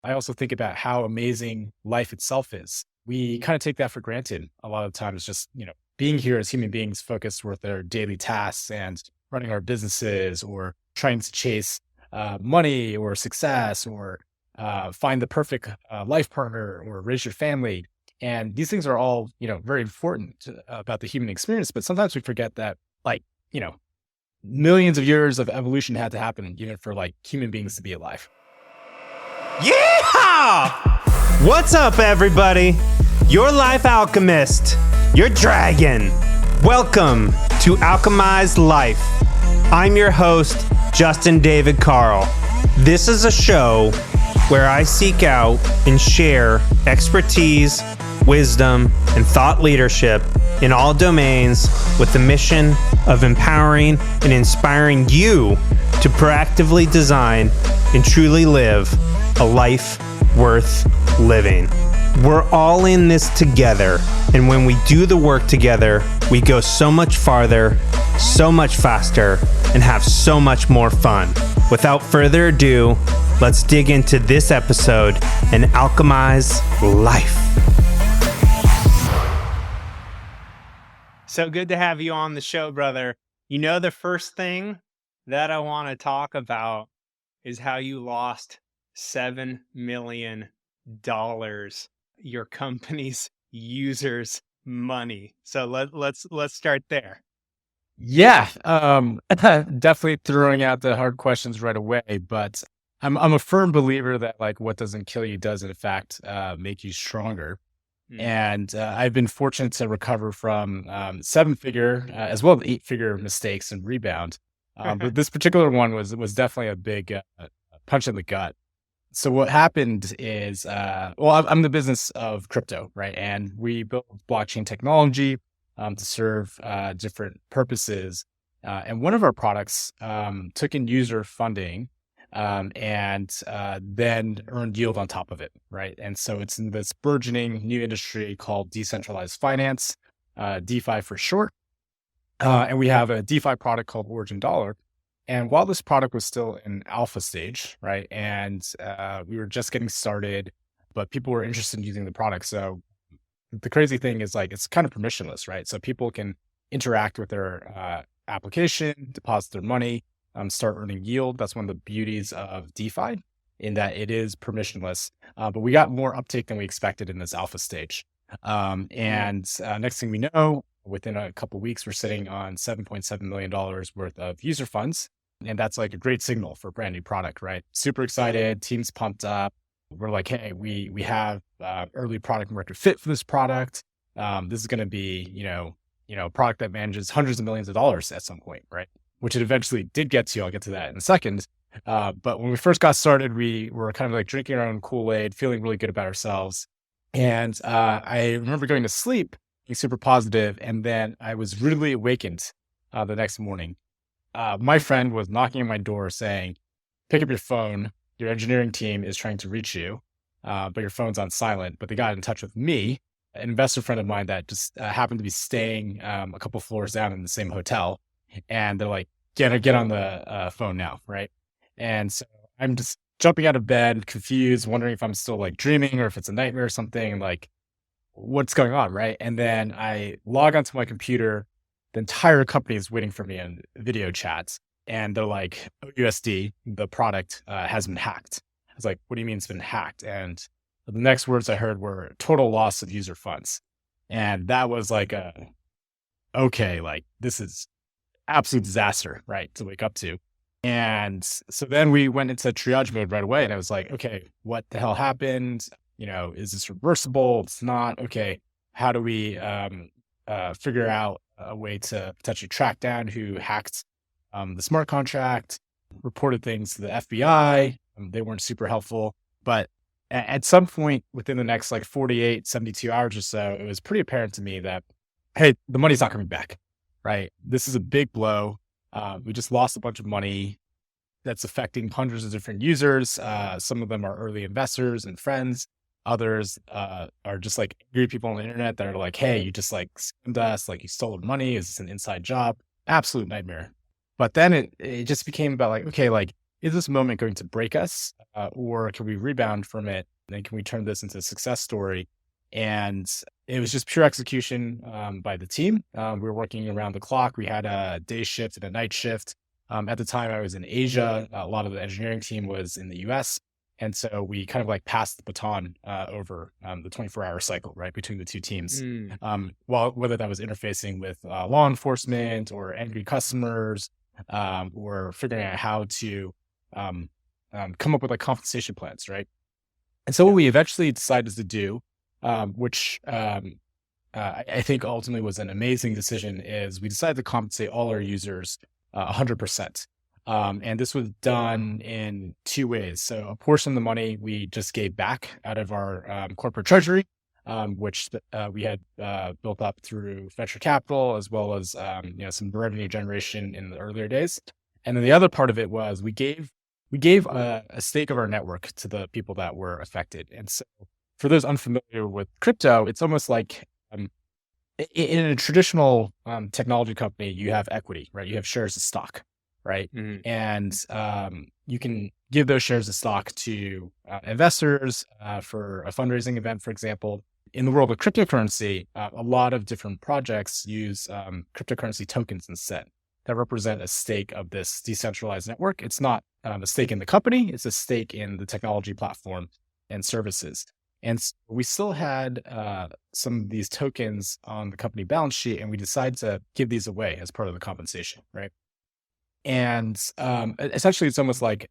I also think about how amazing life itself is. We kind of take that for granted a lot of times, just, being here as human beings focused with their daily tasks and running our businesses or trying to chase money or success or find the perfect life partner or raise your family. And these things are all, very important about the human experience. But sometimes we forget that, like, you know, millions of years of evolution had to happen, for like human beings to be alive. Yeah! What's up, everybody? Your life alchemist, your dragon. Welcome to Alchemize Life. I'm your host, Justin David Carl. This is a show where I seek out and share expertise, wisdom, and thought leadership in all domains with the mission of empowering and inspiring you to proactively design and truly live a life worth living. We're all in this together, and when we do the work together, we go so much farther, so much faster, and have so much more fun. Without further ado, let's dig into this episode and alchemize life. So good to have you on the show, brother. The first thing that I want to talk about is how you lost $7 million, your company's users' money. So let's start there. Yeah, definitely throwing out the hard questions right away, but I'm a firm believer that like what doesn't kill you does in fact make you stronger. And I've been fortunate to recover from 7-figure as well as 8-figure mistakes and rebound. But this particular one was definitely a big punch in the gut. So what happened is, I'm in the business of crypto, right? And we built blockchain technology to serve different purposes. And one of our products took in user funding and then earned yield on top of it, right? And so it's in this burgeoning new industry called decentralized finance, DeFi for short. And we have a DeFi product called Origin Dollar. And while this product was still in alpha stage, right, and we were just getting started, but people were interested in using the product. So the crazy thing is like, it's kind of permissionless, right? So people can interact with their application, deposit their money, start earning yield. That's one of the beauties of DeFi in that it is permissionless, but we got more uptake than we expected in this alpha stage. Next thing we know, within a couple of weeks, we're sitting on $7.7 million worth of user funds. And that's like a great signal for a brand new product, right? Super excited, team's pumped up. We're like, hey, we have early product market fit for this product. This is going to be, a product that manages hundreds of millions of dollars at some point, right? Which it eventually did get to. I'll get to that in a second. But when we first got started, we were kind of like drinking our own Kool-Aid, feeling really good about ourselves. And I remember going to sleep, being super positive, and then I was rudely awakened the next morning. My friend was knocking on my door saying, pick up your phone. Your engineering team is trying to reach you, but your phone's on silent. But they got in touch with me, an investor friend of mine that just happened to be staying a couple floors down in the same hotel. And they're like, get on the phone now, right? And so I'm just jumping out of bed, confused, wondering if I'm still like dreaming or if it's a nightmare or something, like what's going on, right? And then I log onto my computer. The entire company is waiting for me in video chats. And they're like, USD, the product has been hacked. I was like, what do you mean it's been hacked? And the next words I heard were total loss of user funds. And that was like, okay, like this is absolute disaster, right, to wake up to. And so then we went into triage mode right away. And I was like, okay, what the hell happened? Is this reversible? It's not. Okay, how do we figure out a way to potentially track down who hacked the smart contract, reported things to the FBI. They weren't super helpful. But at some point within the next like 48, 72 hours or so, it was pretty apparent to me that, hey, the money's not coming back, right? This is a big blow. We just lost a bunch of money that's affecting hundreds of different users. Some of them are early investors and friends. Others are just like angry people on the internet that are like, hey, you just like scammed us, like you stole our money. Is this an inside job? Absolute nightmare. But then it just became about like, okay, like is this moment going to break us, or can we rebound from it? And can we turn this into a success story? And it was just pure execution by the team. We were working around the clock. We had a day shift and a night shift. At the time, I was in Asia. A lot of the engineering team was in the US. And so we kind of like passed the baton over the 24-hour cycle, right, between the two teams. Whether that was interfacing with law enforcement or angry customers, or figuring out how to come up with like compensation plans, right? And so what we eventually decided to do, which I think ultimately was an amazing decision, is we decided to compensate all our users 100%. And this was done in two ways. So a portion of the money we just gave back out of our corporate treasury, which we had built up through venture capital, as well as some revenue generation in the earlier days. And then the other part of it was we gave a stake of our network to the people that were affected. And so for those unfamiliar with crypto, it's almost like in a traditional technology company, you have equity, right? You have shares of stock, right? And you can give those shares of stock to investors for a fundraising event, for example. In the world of cryptocurrency, a lot of different projects use cryptocurrency tokens instead that represent a stake of this decentralized network. It's not a stake in the company, it's a stake in the technology platform and services. And so we still had some of these tokens on the company balance sheet, and we decided to give these away as part of the compensation, right? And essentially, it's almost like,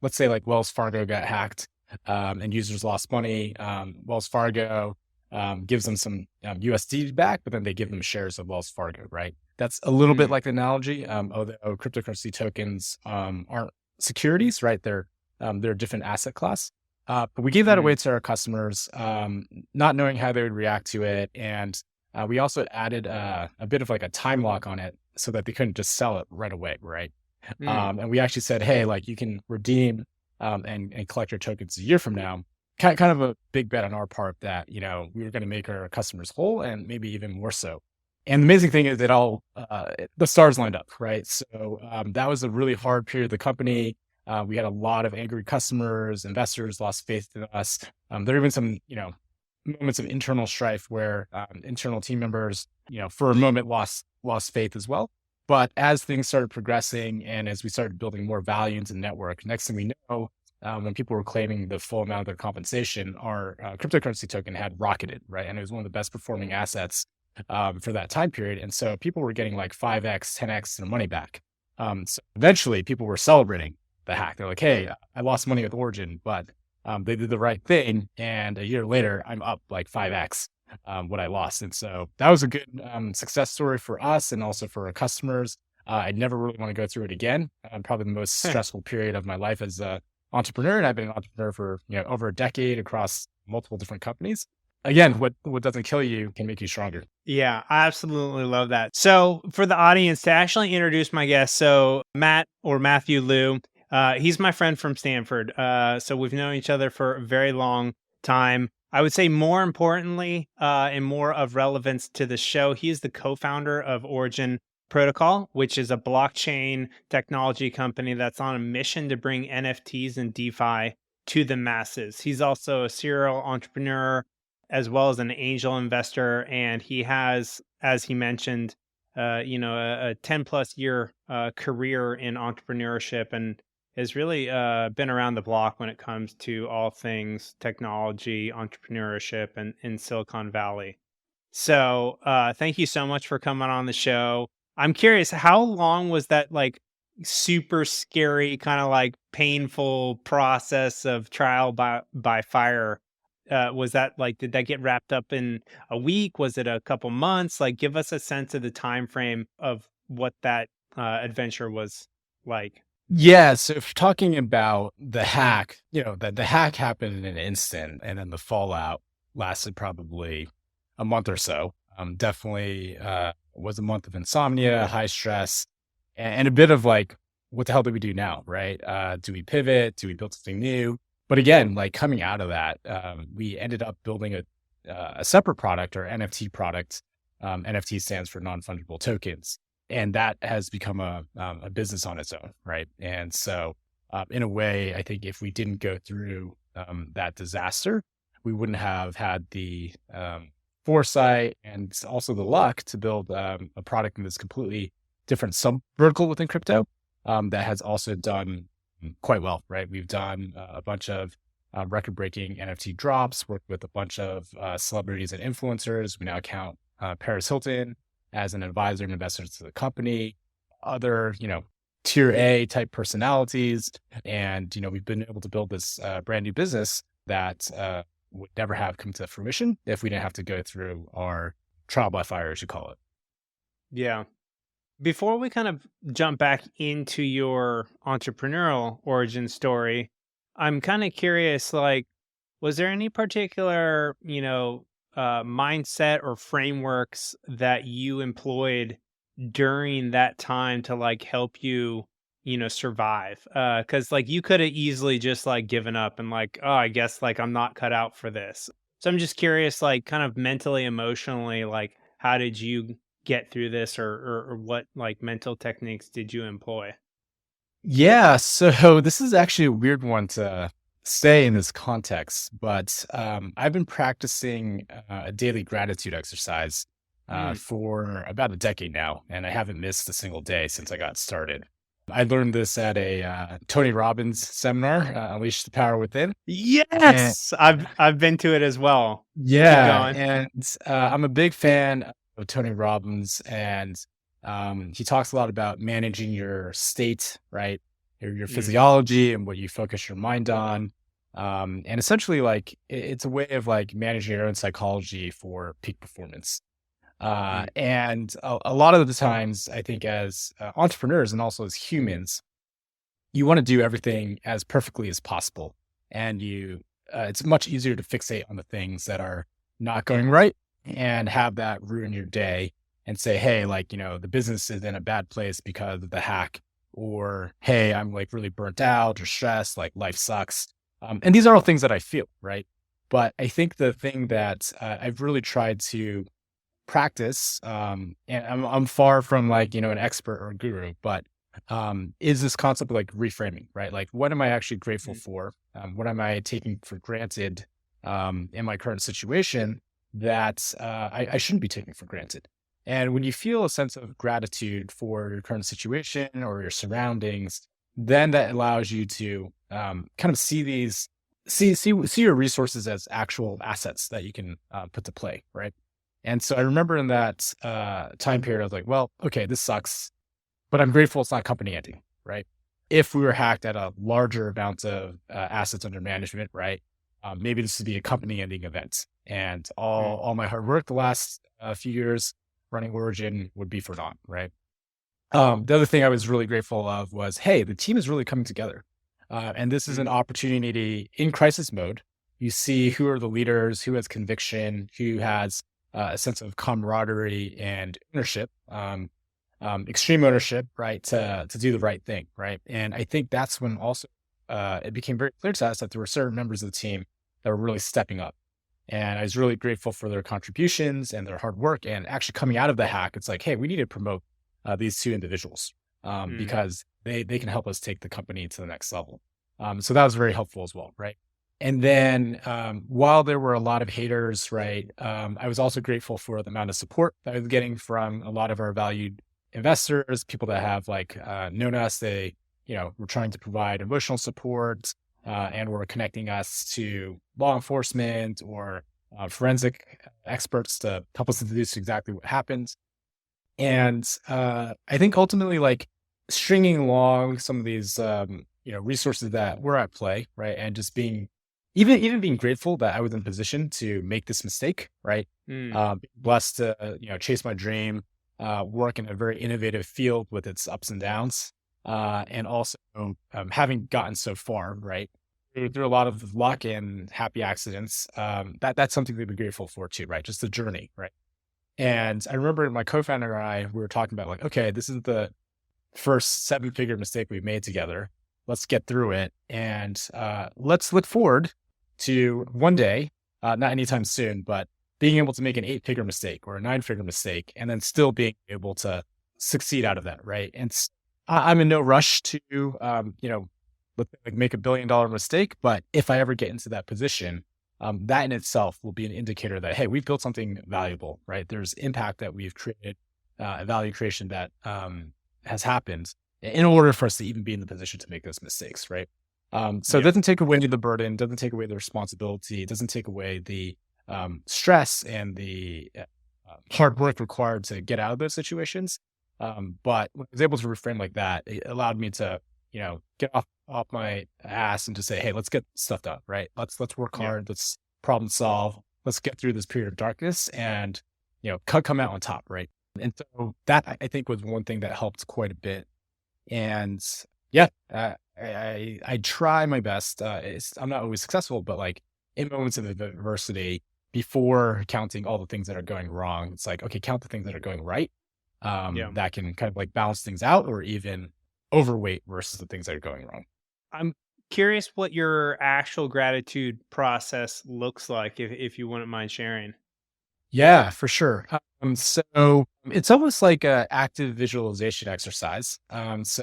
let's say like Wells Fargo got hacked and users lost money. Wells Fargo gives them some USD back, but then they give them shares of Wells Fargo, right? That's a little bit like the analogy, although cryptocurrency tokens aren't securities, right? They're a different asset class. But we gave that away to our customers, not knowing how they would react to it. And we also added a bit of like a time lock on it so that they couldn't just sell it right away, right? And we actually said, hey, like you can redeem and collect your tokens a year from now. Kind of a big bet on our part that, we were going to make our customers whole, and maybe even more so. And the amazing thing is that the stars lined up, right? So that was a really hard period of the company. We had a lot of angry customers, investors lost faith in us. There have been some, moments of internal strife where internal team members, for a moment lost faith as well. But as things started progressing and as we started building more value into the network, next thing we know, when people were claiming the full amount of their compensation, our cryptocurrency token had rocketed, right? And it was one of the best performing assets for that time period. And so people were getting like 5x, 10x their money back. So eventually people were celebrating the hack. They're like, hey, I lost money with Origin, but they did the right thing. And a year later, I'm up like 5x what I lost. And so that was a good success story for us and also for our customers. I never really want to go through it again. Probably the most stressful period of my life as an entrepreneur. And I've been an entrepreneur for over a decade across multiple different companies. Again, what doesn't kill you can make you stronger. Yeah, I absolutely love that. So for the audience, to actually introduce my guest, so Matt or Matthew Liu, he's my friend from Stanford. So we've known each other for a very long time. I would say more importantly, and more of relevance to the show, he is the co-founder of Origin Protocol, which is a blockchain technology company that's on a mission to bring NFTs and DeFi to the masses. He's also a serial entrepreneur as well as an angel investor. And he has, as he mentioned, a 10 plus year career in entrepreneurship and has really been around the block when it comes to all things technology, entrepreneurship, and in Silicon Valley. So thank you so much for coming on the show. I'm curious, how long was that like super scary, kind of like painful process of trial by fire? Was that like, did that get wrapped up in a week? Was it a couple months? Like, give us a sense of the time frame of what that adventure was like. Yeah. So if you're talking about the hack, the hack happened in an instant, and then the fallout lasted probably a month or so. Definitely was a month of insomnia, high stress, and a bit of like, what the hell do we do now, right? Do we pivot? Do we build something new? But again, like coming out of that, we ended up building a separate product, or NFT product. NFT stands for non-fungible tokens. And that has become a business on its own, right? And so In a way, I think if we didn't go through that disaster, we wouldn't have had the foresight and also the luck to build a product in this completely different sub vertical within crypto that has also done quite well, right? We've done a bunch of record-breaking NFT drops, worked with a bunch of celebrities and influencers. We now count Paris Hilton as an advisor and investor to the company, other, tier A type personalities. And, we've been able to build this brand new business that would never have come to fruition if we didn't have to go through our trial by fire, as you call it. Yeah. Before we kind of jump back into your entrepreneurial origin story, I'm kind of curious, like, was there any particular, mindset or frameworks that you employed during that time to like help you, survive? Cause like you could have easily just like given up and like, oh, I guess like I'm not cut out for this. So I'm just curious, like kind of mentally, emotionally, like how did you get through this or what like mental techniques did you employ? Yeah, so this is actually a weird one to say in this context, but I've been practicing a daily gratitude exercise Mm. for about a decade now, and I haven't missed a single day since I got started. I learned this at a Tony Robbins seminar, Unleash the Power Within. And Yes, I've been to it as well. Keep yeah, going. and I'm a big fan of Tony Robbins, and he talks a lot about managing your state, right? Your Mm, physiology and what you focus your mind on. And essentially, like, it's a way of like managing your own psychology for peak performance. mm, And a lot of the times, I think as entrepreneurs and also as humans, you want to do everything as perfectly as possible. And it's much easier to fixate on the things that are not going right and have that ruin your day and say, hey, like, the business is in a bad place because of the hack, or, hey, I'm like really burnt out or stressed, like life sucks. And these are all things that I feel, right? But I think the thing that I've really tried to practice, and I'm far from like, an expert or a guru, but is this concept of like reframing, right? Like, what am I actually grateful mm, for? What am I taking for granted in my current situation that I shouldn't be taking for granted? And when you feel a sense of gratitude for your current situation or your surroundings, then that allows you to kind of see your resources as actual assets that you can put to play, right? And so I remember in that time period, I was like, well, okay, this sucks, but I'm grateful it's not company ending, right? If we were hacked at a larger amount of assets under management, right? Maybe this would be a company ending event, and mm, all my hard work the last few years running Origin would be for naught, right? The other thing I was really grateful of was, hey, the team is really coming together, and this is an mm, opportunity in crisis mode. You see who are the leaders, who has conviction, who has a sense of camaraderie and ownership. Extreme ownership, right, to do the right thing, right? And I think that's when also it became very clear to us that there were certain members of the team that were really stepping up. And I was really grateful for their contributions and their hard work. And actually coming out of the hack, it's like, hey, we need to promote these two individuals mm, because they can help us take the company to the next level. So that was very helpful as well, right? And then while there were a lot of haters, right, I was also grateful for the amount of support that I was getting from a lot of our valued investors, people that have like known us. They, were trying to provide emotional support and were connecting us to law enforcement or forensic experts to help us deduce exactly what happened. And I think ultimately, like stringing along some of these, resources that were at play, right, and just being even being grateful that I was in position to make this mistake, right? mm, Blessed to chase my dream, work in a very innovative field with its ups and downs, and also having gotten so far, right, through a lot of luck and happy accidents. That's something to be grateful for too, right? Just the journey, right? And I remember my co-founder and I, we were talking about like, okay, this is the first seven-figure mistake we've made together. Let's get through it. And let's look forward to one day, not anytime soon, but being able to make an 8-figure mistake or a 9-figure mistake and then still being able to succeed out of that. Right. And I'm in no rush to, let's say, like make $1 billion mistake. But if I ever get into that position, that in itself will be an indicator that, hey, we've built something valuable, right? There's impact that we've created, value creation that has happened in order for us to even be in the position to make those mistakes, right? So it doesn't take away the burden, doesn't take away the responsibility, it doesn't take away the stress and the hard work required to get out of those situations. But when I was able to reframe like that, it allowed me to, get off my ass and to say, hey, let's get stuff done, right? Let's work hard, let's problem solve, let's get through this period of darkness and, come out on top, right? And so that I think was one thing that helped quite a bit. And yeah, I try my best. I'm not always successful, but like in moments of adversity, before counting all the things that are going wrong, it's like, okay, count the things that are going right. That can kind of like balance things out, or even overweight versus the things that are going wrong. I'm curious what your actual gratitude process looks like, if you wouldn't mind sharing. Yeah, for sure. So it's almost like a active visualization exercise. So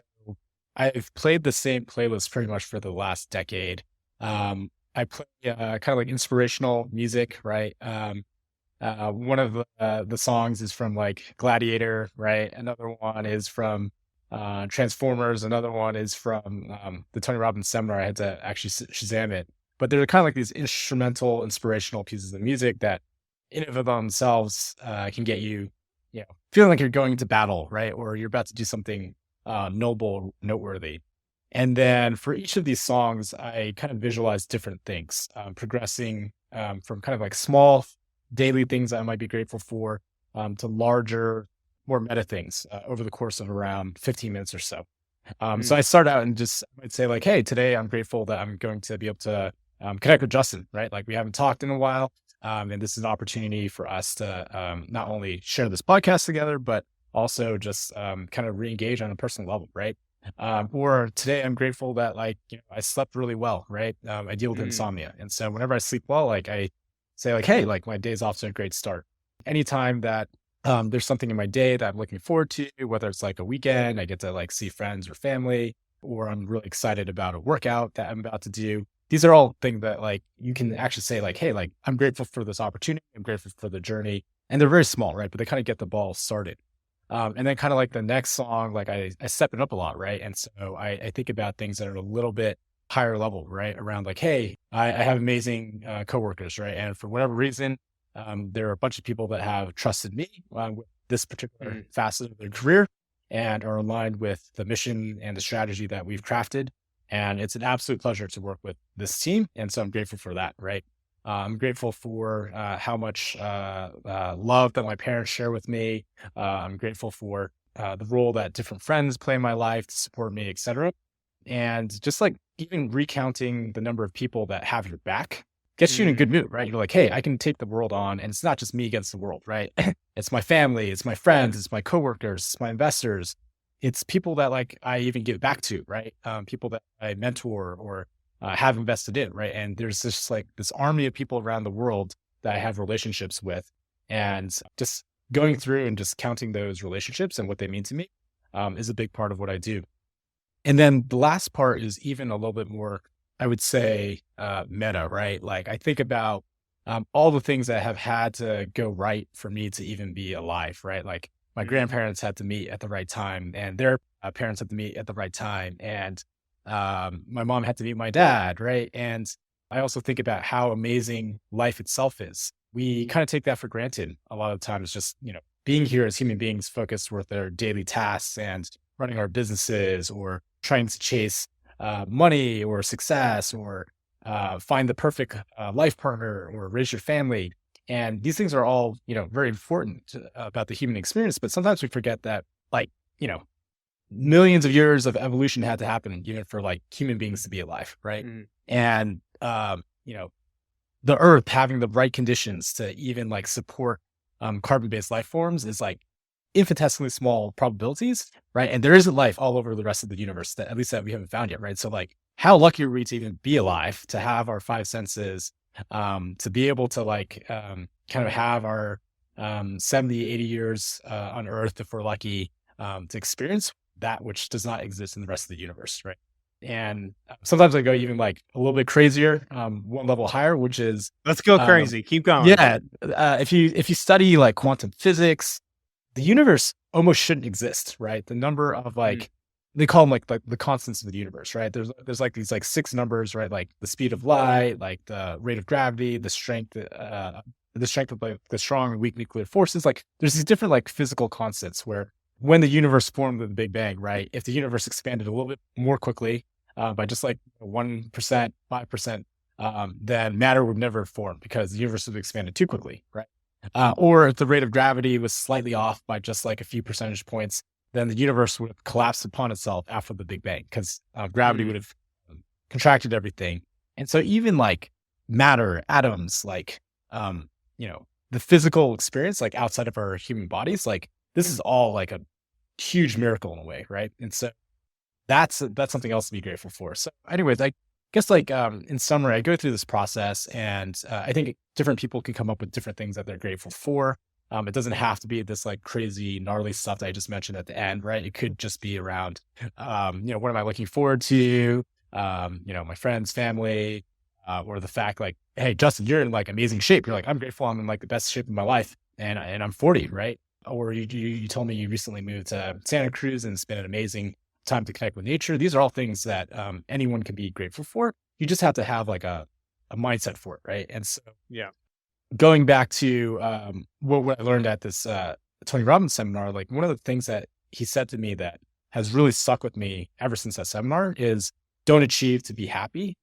I've played the same playlist pretty much for the last decade. I play kind of like inspirational music, right? One of the songs is from like Gladiator, right? Another one is from Transformers. Another one is from the Tony Robbins seminar. I had to actually Shazam it. But they're kind of like these instrumental, inspirational pieces of music that in and of themselves can get you, feeling like you're going into battle, right? Or you're about to do something noble, noteworthy. And then for each of these songs, I kind of visualize different things, progressing from kind of like small daily things that I might be grateful for to larger, more meta things over the course of around 15 minutes or so. So I start out and just might say like, hey, today I'm grateful that I'm going to be able to connect with Justin, right? Like we haven't talked in a while. And this is an opportunity for us to not only share this podcast together, but also just kind of re-engage on a personal level, right? Or today I'm grateful that like, I slept really well, right? I deal with insomnia. And so whenever I sleep well, like I say like, hey, like my day's off to a great start. Anytime that there's something in my day that I'm looking forward to, whether it's like a weekend, I get to like see friends or family, or I'm really excited about a workout that I'm about to do. These are all things that like you can actually say like, hey, like I'm grateful for this opportunity. I'm grateful for the journey. And they're very small, right? But they kind of get the ball started. And then kind of like the next song, like I step it up a lot, right? And so I think about things that are a little bit higher level, right? Around like, hey, I have amazing coworkers, right? And for whatever reason, there are a bunch of people that have trusted me with this particular facet of their career and are aligned with the mission and the strategy that we've crafted. And it's an absolute pleasure to work with this team. And so I'm grateful for that, right? I'm grateful for how much love that my parents share with me. I'm grateful for the role that different friends play in my life to support me, et cetera. And just like even recounting the number of people that have your back gets you in a good mood, right? You're like, hey, I can take the world on, and it's not just me against the world, right? It's my family, it's my friends, it's my coworkers, it's my investors. It's people that like I even give back to, right? People that I mentor or have invested in, right? And there's just like this army of people around the world that I have relationships with, and just going through and just counting those relationships and what they mean to me is a big part of what I do. And then the last part is even a little bit more, I would say, meta, right? Like I think about all the things that have had to go right for me to even be alive, right? Like my grandparents had to meet at the right time, and their parents had to meet at the right time. And my mom had to meet my dad, right? And I also think about how amazing life itself is. We kind of take that for granted a lot of times, just, being here as human beings focused with their daily tasks and running our businesses or trying to chase money or success or find the perfect life partner or raise your family. And these things are all, very important about the human experience. But sometimes we forget that, like, millions of years of evolution had to happen, for like human beings to be alive, right? And, the earth having the right conditions to even like support carbon-based life forms is like infinitesimally small probabilities, right? And there isn't life all over the rest of the universe, that at least that we haven't found yet, right? So like, how lucky are we to even be alive, to have our five senses, to be able to like kind of have our 70, 80 years on Earth, if we're lucky, to experience that which does not exist in the rest of the universe, right? And sometimes I go even like a little bit crazier, one level higher, which is Let's go crazy. Keep going. yeah. If you study like quantum physics, the universe almost shouldn't exist, right? The number of like they call them like the constants of the universe, right? There's like these like six numbers, right? Like the speed of light, like the rate of gravity, the strength of like the strong and weak nuclear forces. Like there's these different like physical constants where when the universe formed with the Big Bang, right? If the universe expanded a little bit more quickly by just like 1%, 5%, then matter would never form because the universe would have expanded too quickly, right? Or if the rate of gravity was slightly off by just like a few percentage points, then the universe would have collapsed upon itself after the Big Bang because gravity would have contracted everything. And so even like matter, atoms, like, the physical experience, like outside of our human bodies, like this is all like a huge miracle in a way, right? And so that's something else to be grateful for. So anyways, I guess like in summary, I go through this process and I think different people can come up with different things that they're grateful for. It doesn't have to be this like crazy, gnarly stuff that I just mentioned at the end, right? It could just be around, what am I looking forward to? My friends, family, or the fact like, hey, Justin, you're in like amazing shape. You're like, I'm grateful I'm in like the best shape of my life and I'm 40, right? Or you told me you recently moved to Santa Cruz and it's been an amazing time to connect with nature. These are all things that anyone can be grateful for. You just have to have like a mindset for it, right? And so going back to what I learned at this Tony Robbins seminar, like one of the things that he said to me that has really stuck with me ever since that seminar is don't achieve to be happy,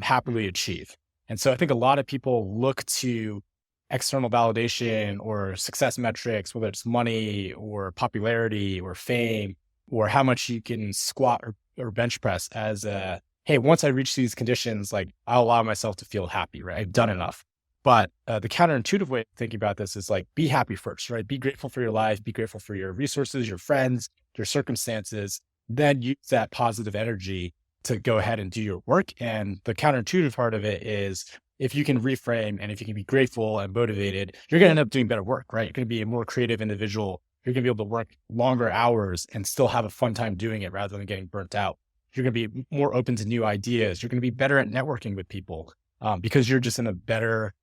happily achieve. And so I think a lot of people look to external validation or success metrics, whether it's money or popularity or fame or how much you can squat or bench press as a, hey, once I reach these conditions, like I'll allow myself to feel happy, right? I've done enough. But the counterintuitive way of thinking about this is like, be happy first, right? Be grateful for your life, be grateful for your resources, your friends, your circumstances, then use that positive energy to go ahead and do your work. And the counterintuitive part of it is if you can reframe and if you can be grateful and motivated, you're going to end up doing better work, right? You're going to be a more creative individual. You're going to be able to work longer hours and still have a fun time doing it rather than getting burnt out. You're going to be more open to new ideas. You're going to be better at networking with people because you're just in a better,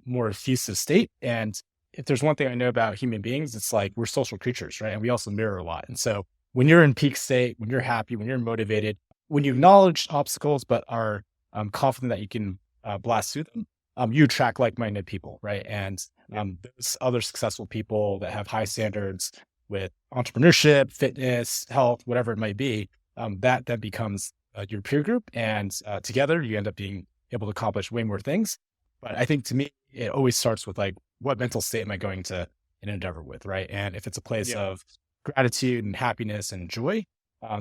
more effusive state. And if there's one thing I know about human beings, it's like we're social creatures, right? And we also mirror a lot. And so when you're in peak state, when you're happy, when you're motivated, when you acknowledge obstacles, but are confident that you can blast through them, you attract like-minded people, right? And those other successful people that have high standards with entrepreneurship, fitness, health, whatever it might be, that becomes your peer group. And together you end up being able to accomplish way more things. But I think to me, it always starts with like, what mental state am I going to an endeavor with, right? And if it's a place of gratitude and happiness and joy,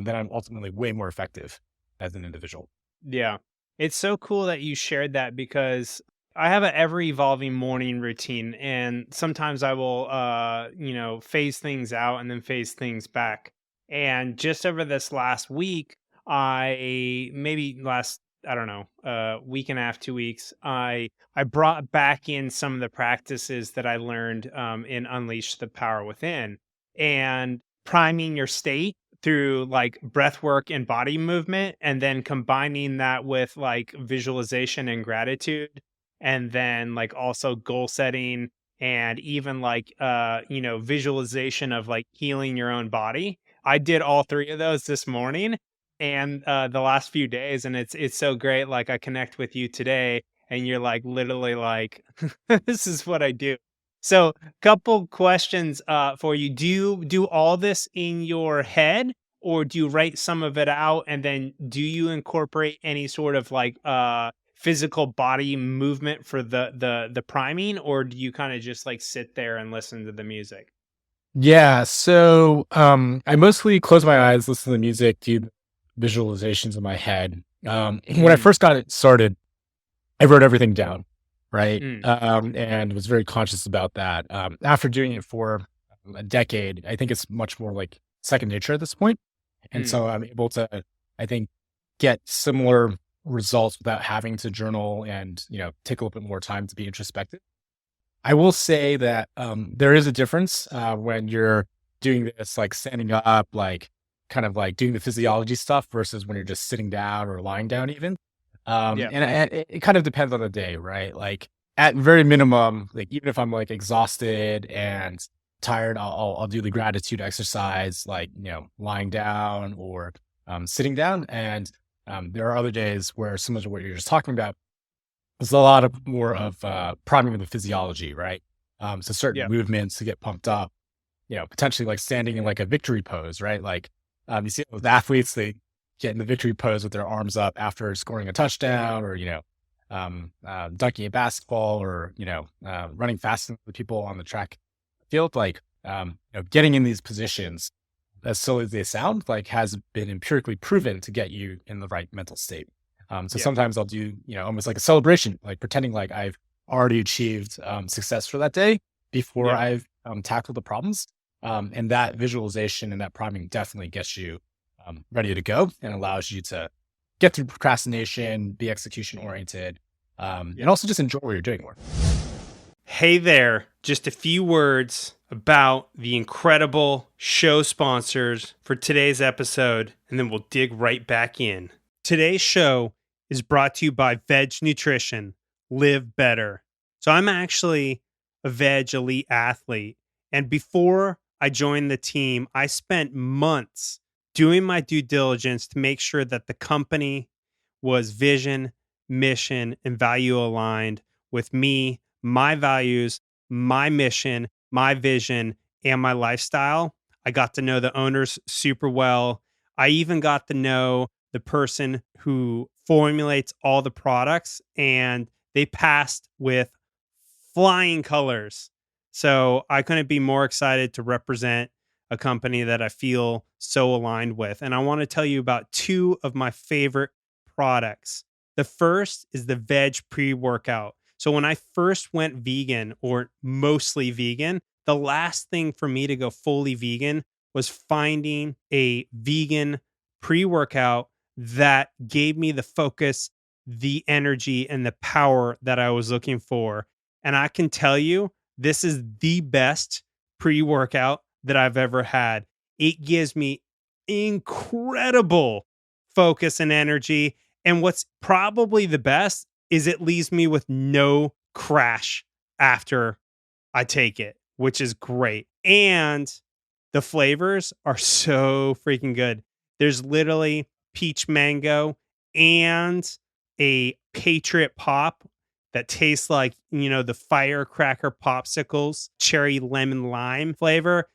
then I'm ultimately way more effective as an individual. Yeah. It's so cool that you shared that because I have an ever evolving morning routine and sometimes I will, phase things out and then phase things back. And just over this last week, week and a half, 2 weeks, I brought back in some of the practices that I learned in Unleash the Power Within and priming your state through like breath work and body movement, and then combining that with like visualization and gratitude, and then like also goal setting and even like visualization of like healing your own body. I did all three of those this morning and the last few days, and it's so great. Like I connect with you today and you're like literally like this is what I do. So couple questions for you. Do you do all this in your head or do you write some of it out? And then do you incorporate any sort of like physical body movement for the priming, or do you kind of just like sit there and listen to the music? Yeah. So I mostly close my eyes, listen to the music, do visualizations in my head. When I first got it started, I wrote everything down, right? And was very conscious about that. After doing it for a decade, I think it's much more like second nature at this point. And so I'm able to, I think, get similar results without having to journal and, take a little bit more time to be introspective. I will say that there is a difference when you're doing this, like standing up, like kind of like doing the physiology stuff versus when you're just sitting down or lying down even. Yeah. And it kind of depends on the day, right? Like at very minimum, like even if I'm like exhausted and tired, I'll do the gratitude exercise, like, lying down or sitting down. And there are other days where similar to what you're just talking about, there's a lot of more of priming the physiology, right? So certain Yeah. movements to get pumped up, potentially like standing in like a victory pose, right? Like you see with athletes, they get in the victory pose with their arms up after scoring a touchdown or, dunking a basketball or, running fast with people on the track field. Like, getting in these positions, as silly as they sound, like has been empirically proven to get you in the right mental state. So Yeah. sometimes I'll do, almost like a celebration, like pretending like I've already achieved success for that day before Yeah. I've tackled the problems. And that visualization and that priming definitely gets you ready to go and allows you to get through procrastination, be execution oriented, and also just enjoy what you're doing more. Hey there, just a few words about the incredible show sponsors for today's episode, and then we'll dig right back in. Today's show is brought to you by Veg Nutrition. Live better. So I'm actually a veg elite athlete, and before I joined the team, I spent months doing my due diligence to make sure that the company was vision, mission, and value aligned with me, my values, my mission, my vision, and my lifestyle. I got to know the owners super well. I even got to know the person who formulates all the products, and they passed with flying colors. So I couldn't be more excited to represent a company that I feel so aligned with. And I want to tell you about two of my favorite products. The first is the veg pre-workout. So when I first went vegan, or mostly vegan, the last thing for me to go fully vegan was finding a vegan pre-workout that gave me the focus, the energy, and the power that I was looking for. And I can tell you, this is the best pre-workout that I've ever had. It gives me incredible focus and energy. And what's probably the best is it leaves me with no crash after I take it, which is great. And the flavors are so freaking good. There's literally peach mango and a Patriot Pop that tastes like, the firecracker popsicles, cherry lemon lime flavor.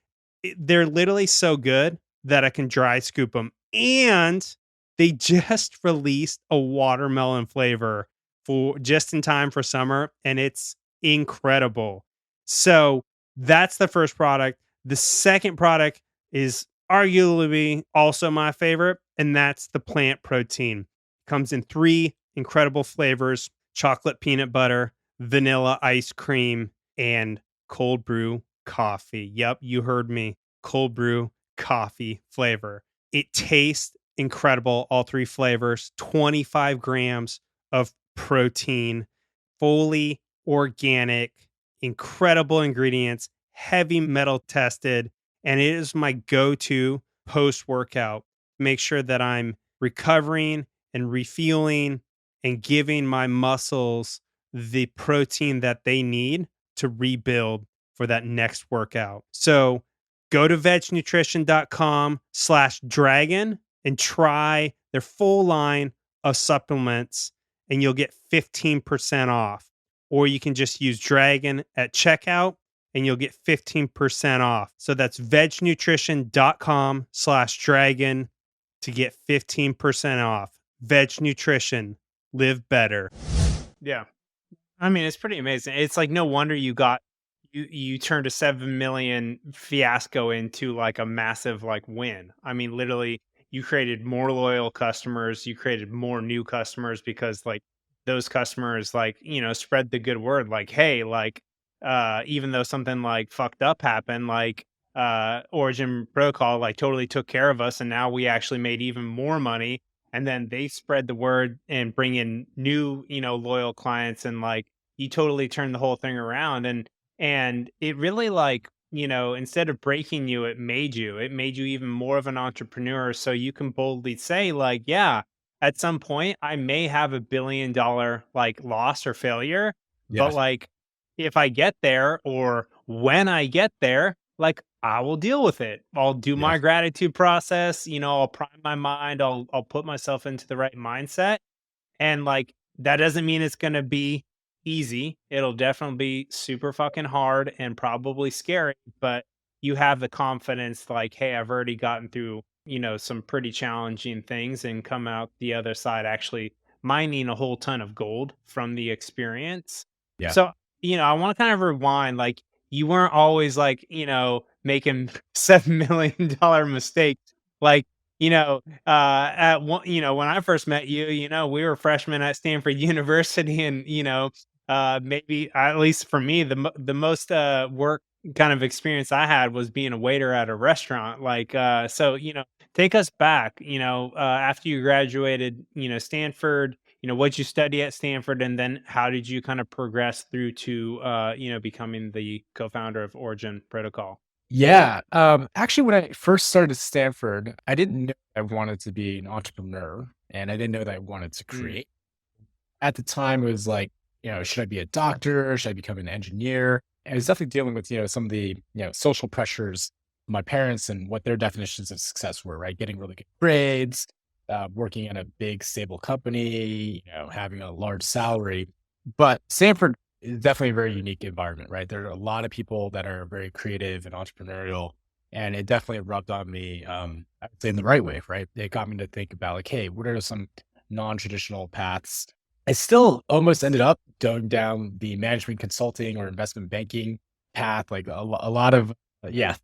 They're literally so good that I can dry scoop them. And they just released a watermelon flavor for just in time for summer, and it's incredible. So that's the first product. The second product is arguably also my favorite, and that's the plant protein. Comes in 3 incredible flavors: chocolate peanut butter, vanilla ice cream, and cold brew coffee. Yep, you heard me. Cold brew coffee flavor. It tastes incredible, all 3 flavors, 25 grams of protein, fully organic, incredible ingredients, heavy metal tested, and it is my go-to post-workout. Make sure that I'm recovering and refueling and giving my muscles the protein that they need to rebuild for that next workout. So go to vegnutrition.com/dragon and try their full line of supplements, and you'll get 15% off. Or you can just use Dragon at checkout and you'll get 15% off. So that's vegnutrition.com/dragon to get 15% off. Veg Nutrition, live better. Yeah. I mean, it's pretty amazing. It's like, no wonder you turned a 7 million fiasco into like a massive like win. I mean, literally you created more loyal customers, you created more new customers because like those customers like, spread the good word like, hey, like even though something like fucked up happened, like Origin Protocol like totally took care of us and now we actually made even more money. And then they spread the word and bring in new, loyal clients, and like you totally turned the whole thing around. And it really like, instead of breaking you, it made you. It made you even more of an entrepreneur. So you can boldly say, like, yeah, at some point I may have $1 billion like loss or failure, but Yeah. like if I get there or when I get there, like I will deal with it. I'll do Yeah. my gratitude process, I'll prime my mind, I'll put myself into the right mindset. And like that doesn't mean it's going to be easy. It'll definitely be super fucking hard and probably scary, but you have the confidence like, hey, I've already gotten through, some pretty challenging things and come out the other side actually mining a whole ton of gold from the experience. Yeah. So, I want to kind of rewind like you weren't always like, making $7 million mistakes. Like, at one, when I first met you, we were freshmen at Stanford University, and maybe at least for me, the most work kind of experience I had was being a waiter at a restaurant. Like, so take us back. After you graduated, Stanford. What'd you study at Stanford, and then how did you kind of progress through to becoming the co-founder of Origin Protocol? Yeah. Actually, when I first started at Stanford, I didn't know I wanted to be an entrepreneur, and I didn't know that I wanted to Mm, create. At the time, it was like, should I be a doctor? Should I become an engineer? And I was definitely dealing with, some of the, social pressures of my parents and what their definitions of success were, right? Getting really good grades, working in a big, stable company, having a large salary. But Stanford is definitely a very unique environment, right? There are a lot of people that are very creative and entrepreneurial. And it definitely rubbed on me, I would say in the right way, right? It got me to think about like, hey, what are some non-traditional paths? I still almost ended up going down the management consulting or investment banking path. Like a lot of, yeah,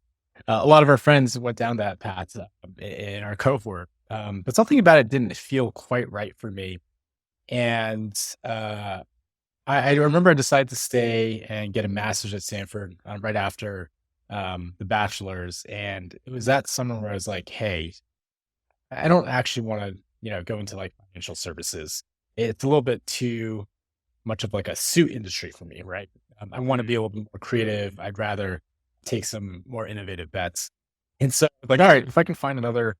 a lot of our friends went down that path in our cohort. But something about it didn't feel quite right for me. And I remember I decided to stay and get a master's at Stanford right after the bachelor's. And it was that summer where I was like, hey, I don't actually want to, go into like financial services. It's a little bit too much of like a suit industry for me, right? I want to mm, be a little bit more creative. I'd rather take some more innovative bets. And so, like, all right, if I can find another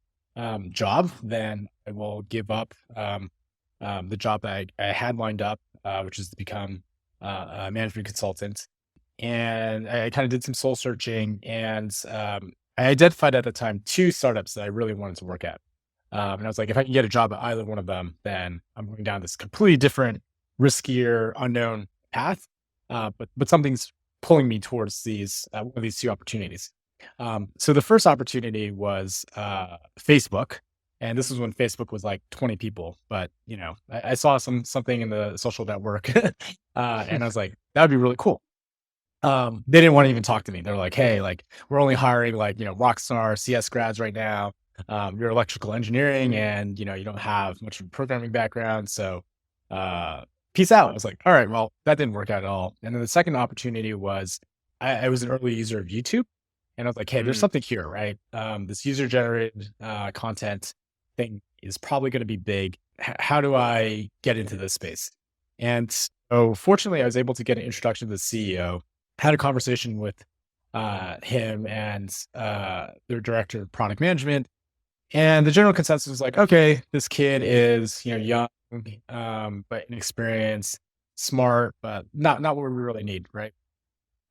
job, then I will give up the job that I had lined up, which is to become a management consultant. And I kind of did some soul searching, and I identified at the time two startups that I really wanted to work at. And I was like, if I can get a job at either one of them, then I'm going down this completely different, riskier, unknown path. But something's pulling me towards one of these two opportunities. So the first opportunity was Facebook, and this was when Facebook was like 20 people. But I saw something in the social network, and I was like, that would be really cool. They didn't want to even talk to me. They're like, hey, like we're only hiring like, rock star CS grads right now. You're electrical engineering and, you don't have much of a programming background. So, peace out. I was like, all right, well, that didn't work out at all. And then the second opportunity was I was an early user of YouTube, and I was like, hey, there's mm, something here, right? This user generated content thing is probably going to be big. How do I get into this space? And so fortunately, I was able to get an introduction to the CEO, had a conversation with him and their director of product management. And the general consensus was like, okay, this kid is, young, but inexperienced, smart, but not what we really need, right?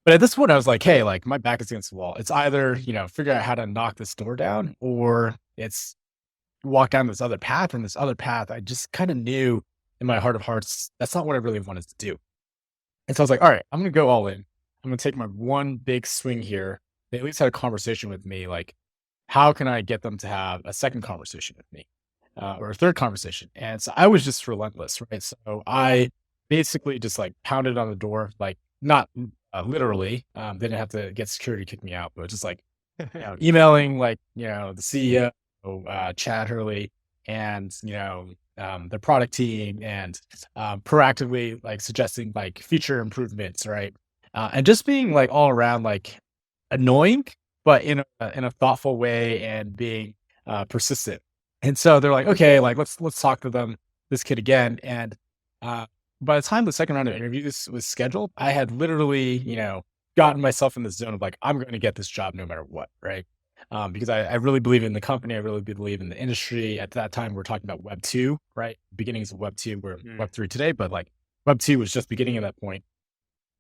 But at this point, I was like, hey, like my back is against the wall. It's either, figure out how to knock this door down, or it's walk down this other path. And this other path, I just kind of knew in my heart of hearts, that's not what I really wanted to do. And so I was like, all right, I'm going to go all in. I'm going to take my one big swing here. They at least had a conversation with me, like, how can I get them to have a second conversation with me or a third conversation? And so I was just relentless, right? So I basically just like pounded on the door, like not literally, they didn't have to get security to kick me out, but just like, emailing like, the CEO, Chad Hurley, and, the product team, and proactively like suggesting like future improvements, right? And just being like all around like annoying, but in a thoughtful way, and being persistent. And so they're like, okay, like let's talk to this kid again. And by the time the second round of interviews was scheduled, I had literally, gotten myself in the zone of like, I'm going to get this job no matter what, right? Because I really believe in the company. I really believe in the industry. At that time, we're talking about Web 2, right? Beginnings of Web 2, we're Web 3 today, but like Web 2 was just beginning at that point.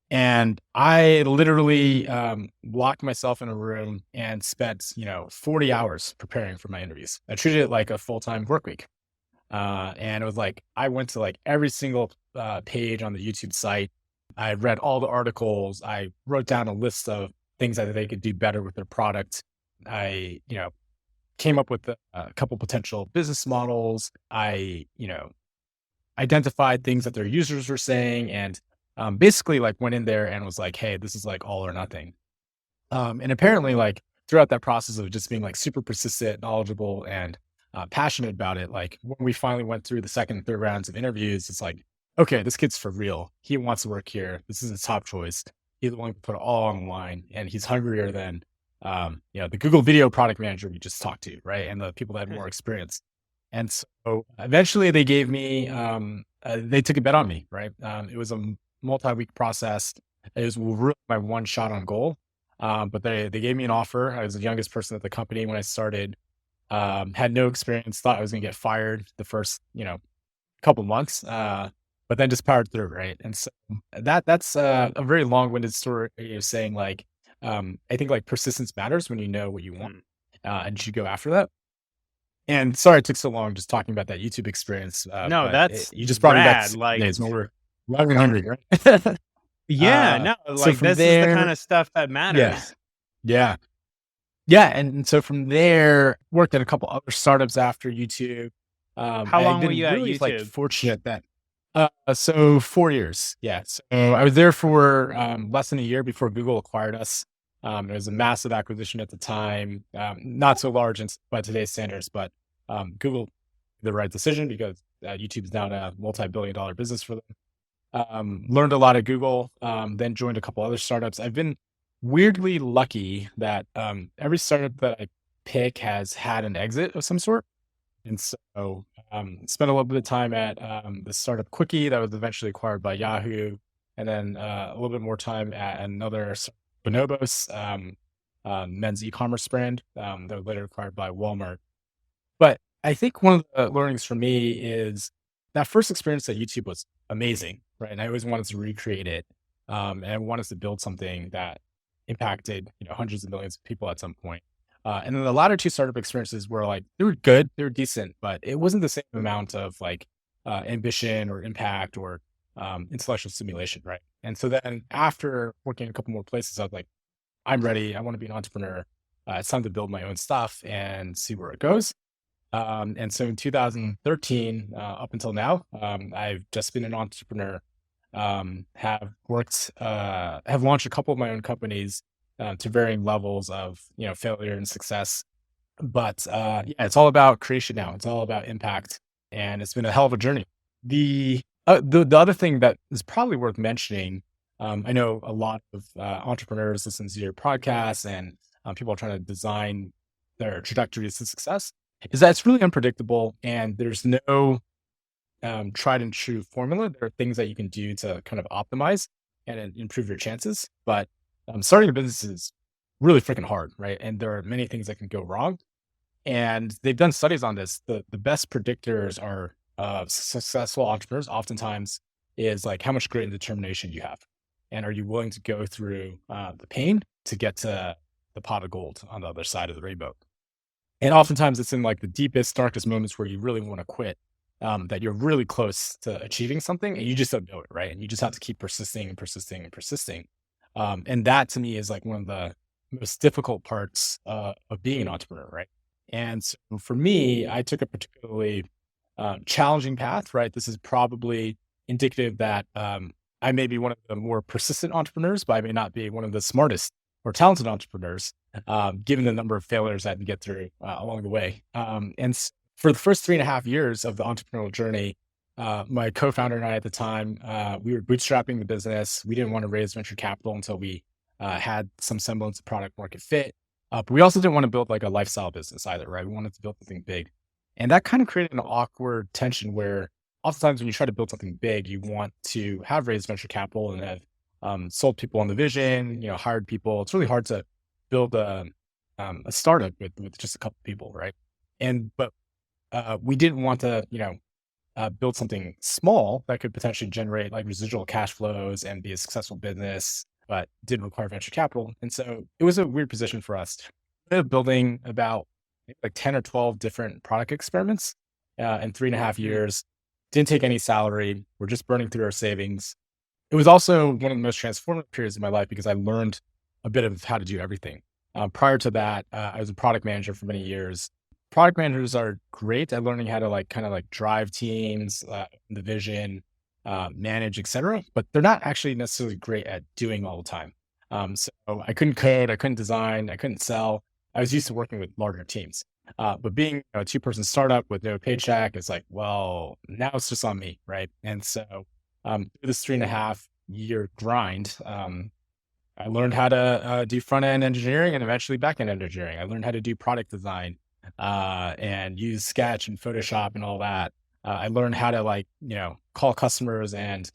And I literally locked myself in a room and spent, 40 hours preparing for my interviews. I treated it like a full-time work week. And it was like, I went to like every single page on the YouTube site. I read all the articles. I wrote down a list of things that they could do better with their product. I, came up with a couple potential business models. I, identified things that their users were saying and basically like went in there and was like, hey, this is like all or nothing. And apparently like throughout that process of just being like super persistent, knowledgeable, and passionate about it, like when we finally went through the second and third rounds of interviews, it's like, okay, this kid's for real. He wants to work here. This is his top choice. He's willing to put it all on the line, and he's hungrier than the Google Video product manager we just talked to, right? And the people that had more experience. And so eventually they gave me, they took a bet on me, right? It was a multi-week process. It was really my one shot on goal. But they gave me an offer. I was the youngest person at the company when I started, had no experience, thought I was going to get fired the first, couple months, but then just powered through, right? And so that's a very long-winded story of saying like, I think like persistence matters when you know what you want, and you should go after that. And sorry it took so long just talking about that YouTube experience. No, that's you just brought me back rad, to like- days when we're running hungry, right? Yeah, no, so like from this is there- the kind of stuff that matters. Yeah. Yeah. And so from there, worked at a couple other startups after YouTube. How long I've been were you at really, like, YouTube? fortunate that, so 4 years. Yeah. So I was there for less than a year before Google acquired us. It was a massive acquisition at the time, not so large by today's standards, but Google did the right decision because YouTube is now a multi-billion-dollar business for them. Learned a lot at Google, then joined a couple other startups. I've been weirdly lucky that every startup that I pick has had an exit of some sort. And so spent a little bit of time at the startup Quickie that was eventually acquired by Yahoo, and then a little bit more time at another Bonobos, men's e-commerce brand that was later acquired by Walmart. But I think one of the learnings for me is that first experience at YouTube was amazing, right? And I always wanted to recreate it, and I wanted to build something that impacted hundreds of millions of people at some point. And then the latter two startup experiences were like, they were good, they were decent, but it wasn't the same amount of like ambition or impact or intellectual stimulation, right? And so then after working a couple more places, I was like, I'm ready. I want to be an entrepreneur. It's time to build my own stuff and see where it goes. And so in 2013, up until now, I've just been an entrepreneur, have launched a couple of my own companies to varying levels of, failure and success. But yeah, it's all about creation now. It's all about impact, and it's been a hell of a journey. The other thing that is probably worth mentioning, I know a lot of entrepreneurs listen to your podcasts, and people are trying to design their trajectories to success, is that it's really unpredictable, and there's no tried and true formula. There are things that you can do to kind of optimize and improve your chances, but starting a business is really freaking hard, right? And there are many things that can go wrong. And they've done studies on this. The best predictors are successful entrepreneurs oftentimes is like how much grit and determination you have. And are you willing to go through the pain to get to the pot of gold on the other side of the rainbow? And oftentimes it's in like the deepest, darkest moments where you really want to quit, that you're really close to achieving something and you just don't know it, right? And you just have to keep persisting and persisting and persisting. And that to me is like one of the most difficult parts of being an entrepreneur, right? And so for me, I took a particularly challenging path, right? This is probably indicative that I may be one of the more persistent entrepreneurs, but I may not be one of the smartest or talented entrepreneurs, given the number of failures I had to get through along the way. And for the first 3.5 years of the entrepreneurial journey, my co-founder and I at the time, we were bootstrapping the business. We didn't want to raise venture capital until we had some semblance of product market fit. But we also didn't want to build like a lifestyle business either, right? We wanted to build something big. And that kind of created an awkward tension where oftentimes when you try to build something big, you want to have raised venture capital and have sold people on the vision, hired people. It's really hard to build a startup with just a couple people, right? But we didn't want to, build something small that could potentially generate like residual cash flows and be a successful business, but didn't require venture capital. And so it was a weird position for us. We ended up building about like 10 or 12 different product experiments in 3.5 years. Didn't take any salary. We're just burning through our savings. It was also one of the most transformative periods of my life because I learned a bit of how to do everything. Prior to that, I was a product manager for many years. Product managers are great at learning how to kind of drive teams, the vision, manage, etc. But they're not actually necessarily great at doing all the time. So I couldn't code, I couldn't design, I couldn't sell. I was used to working with larger teams. But being a 2-person startup with no paycheck, it's like, well, now it's just on me, right? And so through this 3.5 year grind, I learned how to do front end engineering and eventually back end engineering. I learned how to do product design and use Sketch and Photoshop and all that. I learned how to call customers and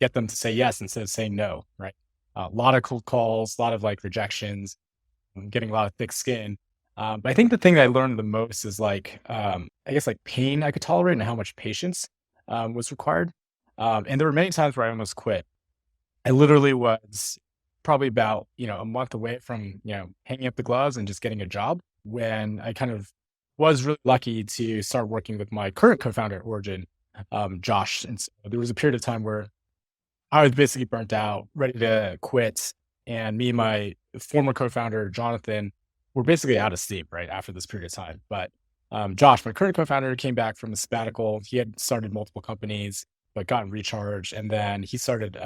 get them to say yes instead of saying no, right? A lot of cold calls, a lot of rejections, getting a lot of thick skin. But I think the thing that I learned the most is I guess pain I could tolerate and how much patience was required. And there were many times where I almost quit. I literally was probably about, a month away from, hanging up the gloves and just getting a job when I kind of was really lucky to start working with my current co-founder at Origin, Josh. And so there was a period of time where I was basically burnt out, ready to quit. And me and my former co-founder, Jonathan, were basically out of steam right after this period of time. But Josh, my current co-founder, came back from a sabbatical. He had started multiple companies, but gotten recharged. And then he started,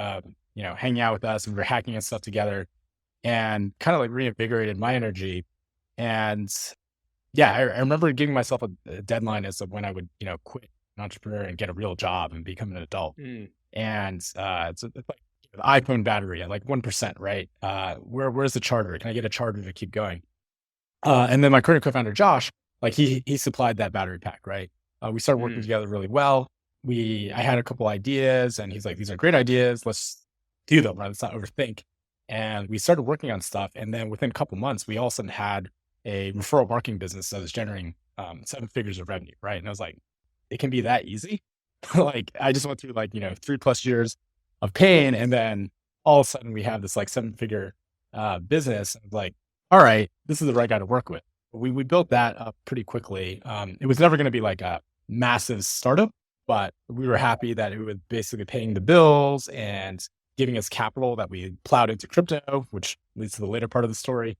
hanging out with us and we were hacking and stuff together and kind of reinvigorated my energy. And yeah, I remember giving myself a deadline as of when I would, quit an entrepreneur and get a real job and become an adult. And it's like the iPhone battery at 1%, right? Where's the charger? Can I get a charger to keep going? And then my current co-founder, Josh, he supplied that battery pack, right? We started working together really well. I had a couple ideas and he's like, these are great ideas. Let's do them, right? Let's not overthink. And we started working on stuff. And then within a couple months, we all of a sudden had a referral marketing business that was generating 7 figures of revenue, right? And I was like, it can be that easy. I just went through 3+ years of pain. And then all of a sudden we have this 7-figure business. And all right, this is the right guy to work with. We built that up pretty quickly. It was never going to be a massive startup, but we were happy that it was basically paying the bills and giving us capital that we plowed into crypto, which leads to the later part of the story.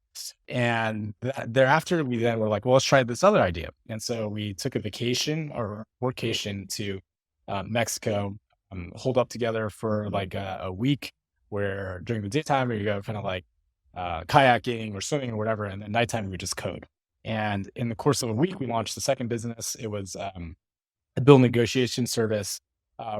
And thereafter, we then were like, well, let's try this other idea. And so we took a vacation or workation to Mexico, hold up together for a week where during the daytime we go kind of kayaking or swimming or whatever. And then nighttime we just code. And in the course of a week, we launched the second business. It was a bill negotiation service.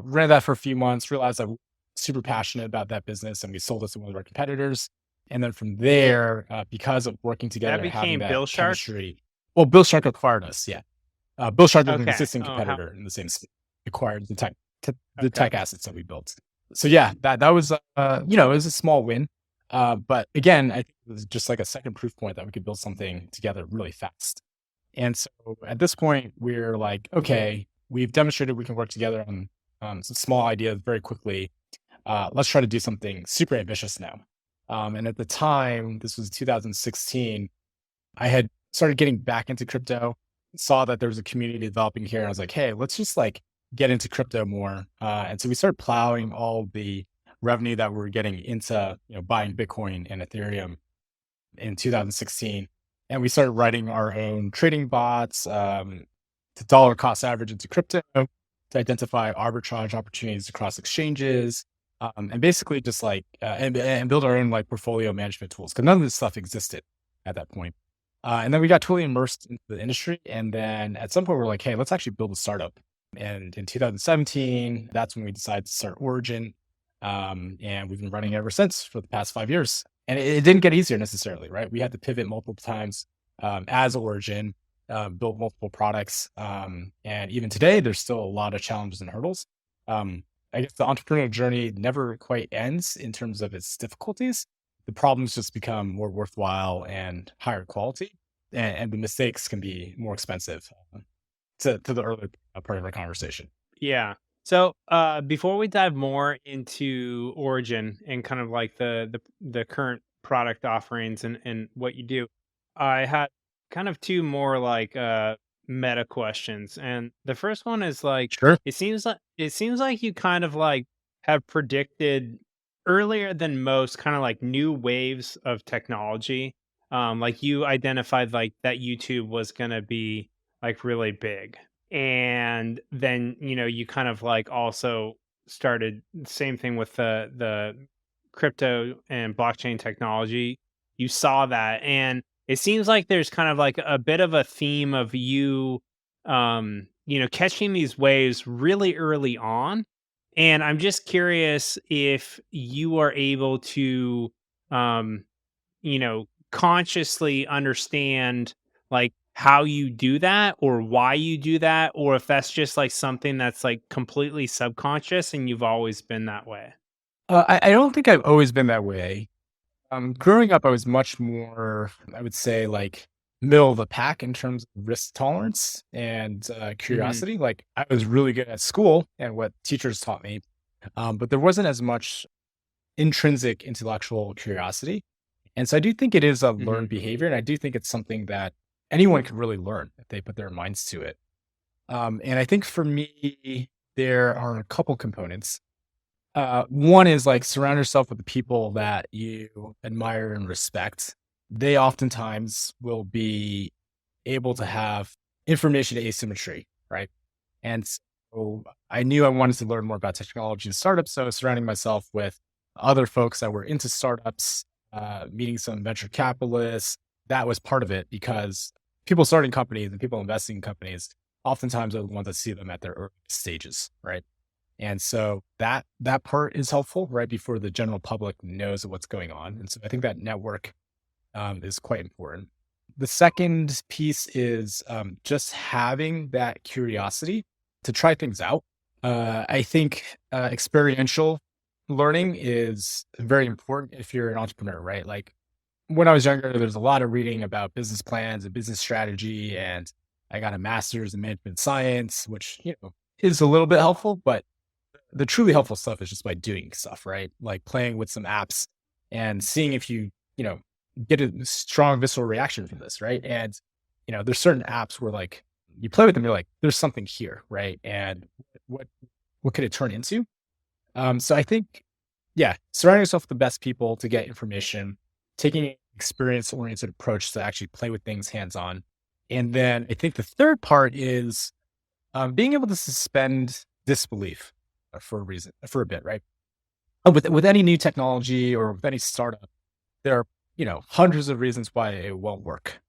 Ran that for a few months, realized I was super passionate about that business, and we sold it to one of our competitors. And then from there, because of working together, that became having that Bill Shark. Chemistry, well, Bill Shark acquired us. Yeah, Bill Shark was an existing competitor in the same space, acquired the tech assets that we built. So yeah, that was it was a small win, but again, I think it was just a second proof point that we could build something together really fast. And so at this point, we're okay, we've demonstrated we can work together on some small ideas very quickly. Let's try to do something super ambitious now. And at the time, this was 2016, I had started getting back into crypto, saw that there was a community developing here. And I was like, hey, let's just get into crypto more. And so we started plowing all the revenue that we were getting into, buying Bitcoin and Ethereum in 2016. And we started writing our own trading bots to dollar cost average into crypto to identify arbitrage opportunities across exchanges. And basically just and build our own portfolio management tools, because none of this stuff existed at that point. And then we got totally immersed into the industry. And then at some point we're like, hey, let's actually build a startup. And in 2017, that's when we decided to start Origin. And we've been running ever since for the past 5 years. And it didn't get easier necessarily, right? We had to pivot multiple times as Origin, build multiple products. And even today, there's still a lot of challenges and hurdles. I guess the entrepreneurial journey never quite ends in terms of its difficulties. The problems just become more worthwhile and higher quality, and the mistakes can be more expensive. To the earlier part of our conversation. Yeah. So, before we dive more into Origin and kind of like the current product offerings and what you do, I had kind of two more like meta questions. And the first one is like Sure. it seems like you kind of like have predicted earlier than most kind of like new waves of technology. Like you identified like that YouTube was going to be like really big, and then you kind of like also started same thing with the crypto and blockchain technology. You saw that, and it seems like there's kind of like a bit of a theme of you catching these waves really early on. And I'm just curious if you are able to um consciously understand like how you do that or why you do that, or if that's just like something that's like completely subconscious and you've always been that way. I don't think I've always been that way. Growing up, I was much more, I would say, like middle of the pack in terms of risk tolerance and Hmm. curiosity. Like I was really good at school and what teachers taught me, but there wasn't as much intrinsic intellectual curiosity. And so I do think it is a Hmm. learned behavior, and I do think it's something that anyone can really learn if they put their minds to it. And I think for me, there are a couple components. One is like surround yourself with the people that you admire and respect. They oftentimes will be able to have information asymmetry, right? And so I knew I wanted to learn more about technology and startups. So I was surrounding myself with other folks that were into startups, meeting some venture capitalists. That was part of it because people starting companies and people investing in companies oftentimes are the ones that see them at their early stages, right? And so that part is helpful right before the general public knows what's going on. And so I think that network is quite important. The second piece is just having that curiosity to try things out. I think experiential learning is very important if you're an entrepreneur, right? Like when I was younger, there's a lot of reading about business plans and business strategy, and I got a master's in management science, which is a little bit helpful, but the truly helpful stuff is just by doing stuff, right? Like playing with some apps and seeing if you know, get a strong visceral reaction from this, right? And, there's certain apps where like you play with them, you're like, there's something here, right? And what what could it turn into? So I think, yeah, surrounding yourself with the best people to get information, taking an experience-oriented approach to actually play with things hands-on. And then I think the third part is being able to suspend disbelief for a reason, for a bit, right? With any new technology or with any startup, there are hundreds of reasons why it won't work,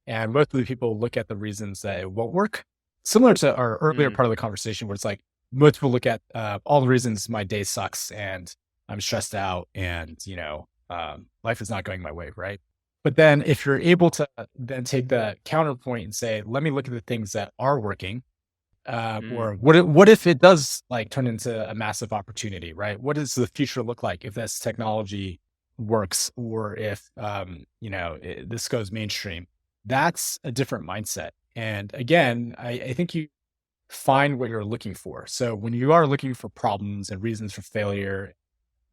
and most of the people look at the reasons that it won't work. Similar to our earlier Mm. part of the conversation, where it's like most people look at all the reasons my day sucks and I'm stressed out, and life is not going my way, right? But then if you're able to then take the counterpoint and say, let me look at the things that are working, Mm. or what if it does like turn into a massive opportunity, right? What does the future look like if this technology works, or if this goes mainstream? That's a different mindset. And again, I think you find what you're looking for. So when you are looking for problems and reasons for failure,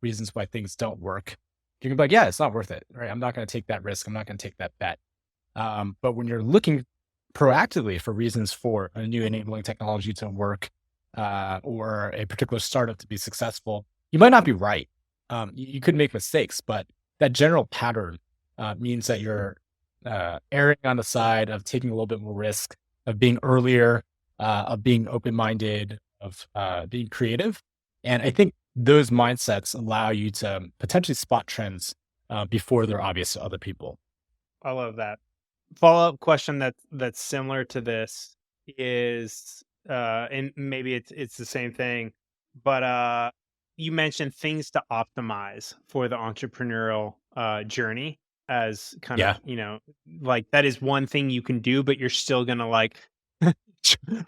reasons why things don't work, you can be like, yeah, it's not worth it, right? I'm not going to take that risk. I'm not going to take that bet. But when you're looking proactively for reasons for a new enabling technology to work, or a particular startup to be successful, you might not be right. You could make mistakes, but that general pattern means that you're erring on the side of taking a little bit more risk, of being earlier, of being open minded, of being creative. And I think those mindsets allow you to potentially spot trends before they're obvious to other people. I love that. Follow-up question that's similar to this is, and maybe it's the same thing, but you mentioned things to optimize for the entrepreneurial journey as kind of Yeah. like that is one thing you can do, but you're still gonna like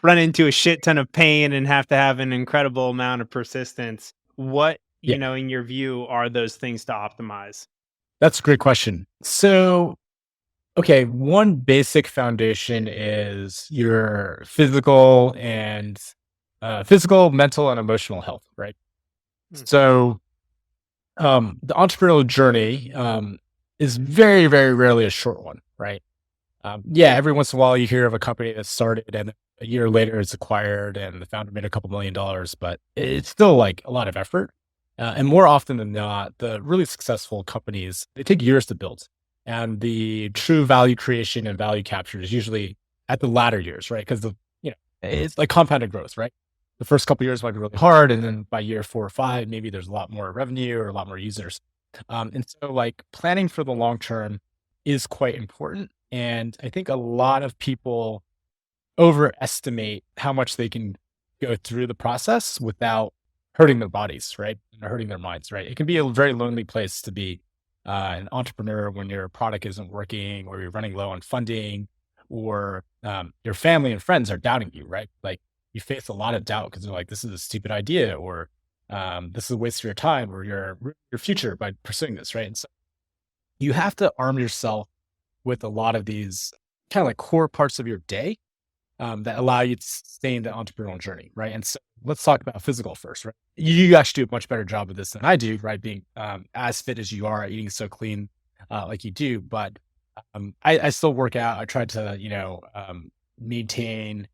run into a shit ton of pain and have to have an incredible amount of persistence. What, Yeah, in your view, are those things to optimize? that's a great question. So, okay, one basic foundation is your physical, mental, and emotional health, right? Mm, So, the entrepreneurial journey is very, very rarely a short one, right? Yeah, every once in a while you hear of a company that started and a year later it's acquired and the founder made a couple $1 million, but it's still like a lot of effort. And more often than not, the really successful companies, they take years to build. And the true value creation and value capture is usually at the latter years, right? Because it's like compounded growth, right? The first couple of years might be really hard, and then by year 4 or 5, maybe there's a lot more revenue or a lot more users. And so, like planning for the long term is quite important. And I think a lot of people overestimate how much they can go through the process without hurting their bodies, right? And hurting their minds, right? It can be a very lonely place to be an entrepreneur when your product isn't working or you're running low on funding or your family and friends are doubting you, right? Like you face a lot of doubt because they're like, this is a stupid idea or this is a waste of your time or your future by pursuing this, right? And so you have to arm yourself with a lot of these kind of like core parts of your day that allow you to stay in the entrepreneurial journey, right? And so let's talk about physical first, right? You actually do a much better job of this than I do, right? Being as fit as you are, eating so clean like you do, but I still work out. I try to, maintain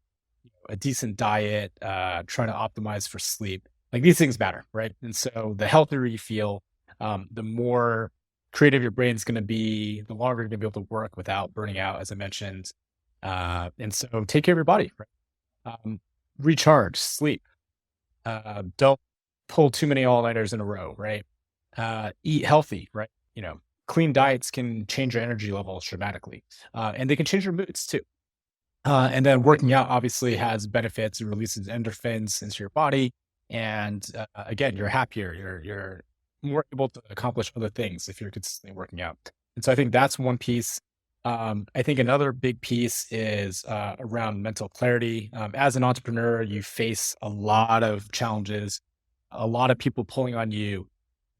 a decent diet, try to optimize for sleep. Like these things matter, right? And so the healthier you feel, the more creative your brain's going to be, the longer you're going to be able to work without burning out, as I mentioned. And so take care of your body, right? Recharge, sleep. Don't pull too many all-nighters in a row, right? Eat healthy, right? Clean diets can change your energy levels dramatically, and they can change your moods too. And then working out obviously has benefits. It releases endorphins into your body, and again, you're happier. You're more able to accomplish other things if you're consistently working out. And so I think that's one piece. I think another big piece is around mental clarity. As an entrepreneur, you face a lot of challenges, a lot of people pulling on you,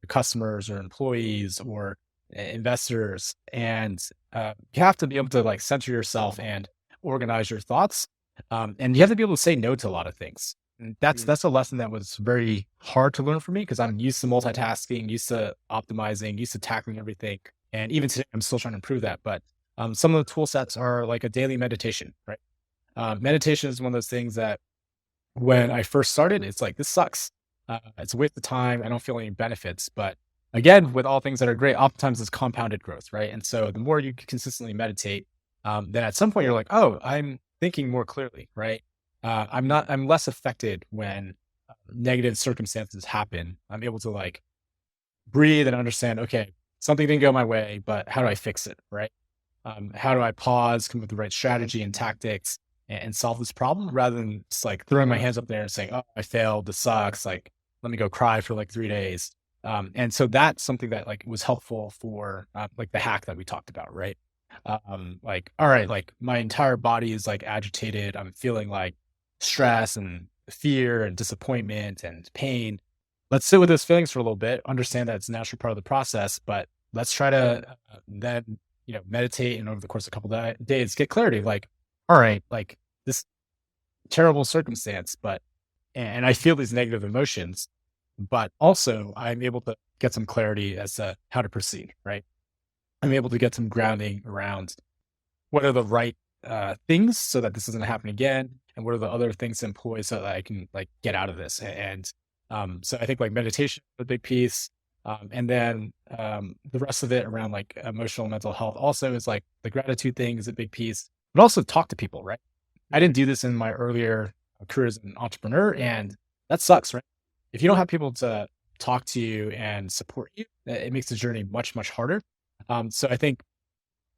your customers or employees or investors, and you have to be able to like center yourself and organize your thoughts. And you have to be able to say no to a lot of things. And mm, that's a lesson that was very hard to learn for me because I'm used to multitasking, used to optimizing, used to tackling everything. And even today, I'm still trying to improve that. But some of the tool sets are like a daily meditation, right? Meditation is one of those things that when I first started, it's like, this sucks. It's a waste of time. I don't feel any benefits. But again, with all things that are great, oftentimes it's compounded growth, right? And so the more you consistently meditate, then at some point you're like, oh, I'm thinking more clearly, right? I'm less affected when negative circumstances happen. I'm able to like breathe and understand, okay, something didn't go my way, but how do I fix it, right? How do I pause, come up with the right strategy and tactics and solve this problem rather than just like throwing my hands up there and saying, oh, I failed. This sucks. Like, let me go cry for like 3 days. And so that's something that like was helpful for like the hack that we talked about, right? Like, all right, like my entire body is like agitated. I'm feeling like stress and fear and disappointment and pain. Let's sit with those feelings for a little bit, understand that it's a natural part of the process, but let's try to then meditate and over the course of a couple days, get clarity. Like, all right, like this terrible circumstance, but, and I feel these negative emotions, but also I'm able to get some clarity as to how to proceed, right? I'm able to get some grounding around what are the right things so that this doesn't happen again. And what are the other things to employ so that I can like get out of this? And so I think like meditation is a big piece. And then the rest of it around like emotional mental health also is like the gratitude thing is a big piece, but also talk to people, right? I didn't do this in my earlier career as an entrepreneur, and that sucks, right? If you don't have people to talk to you and support you, it makes the journey much, much harder. So I think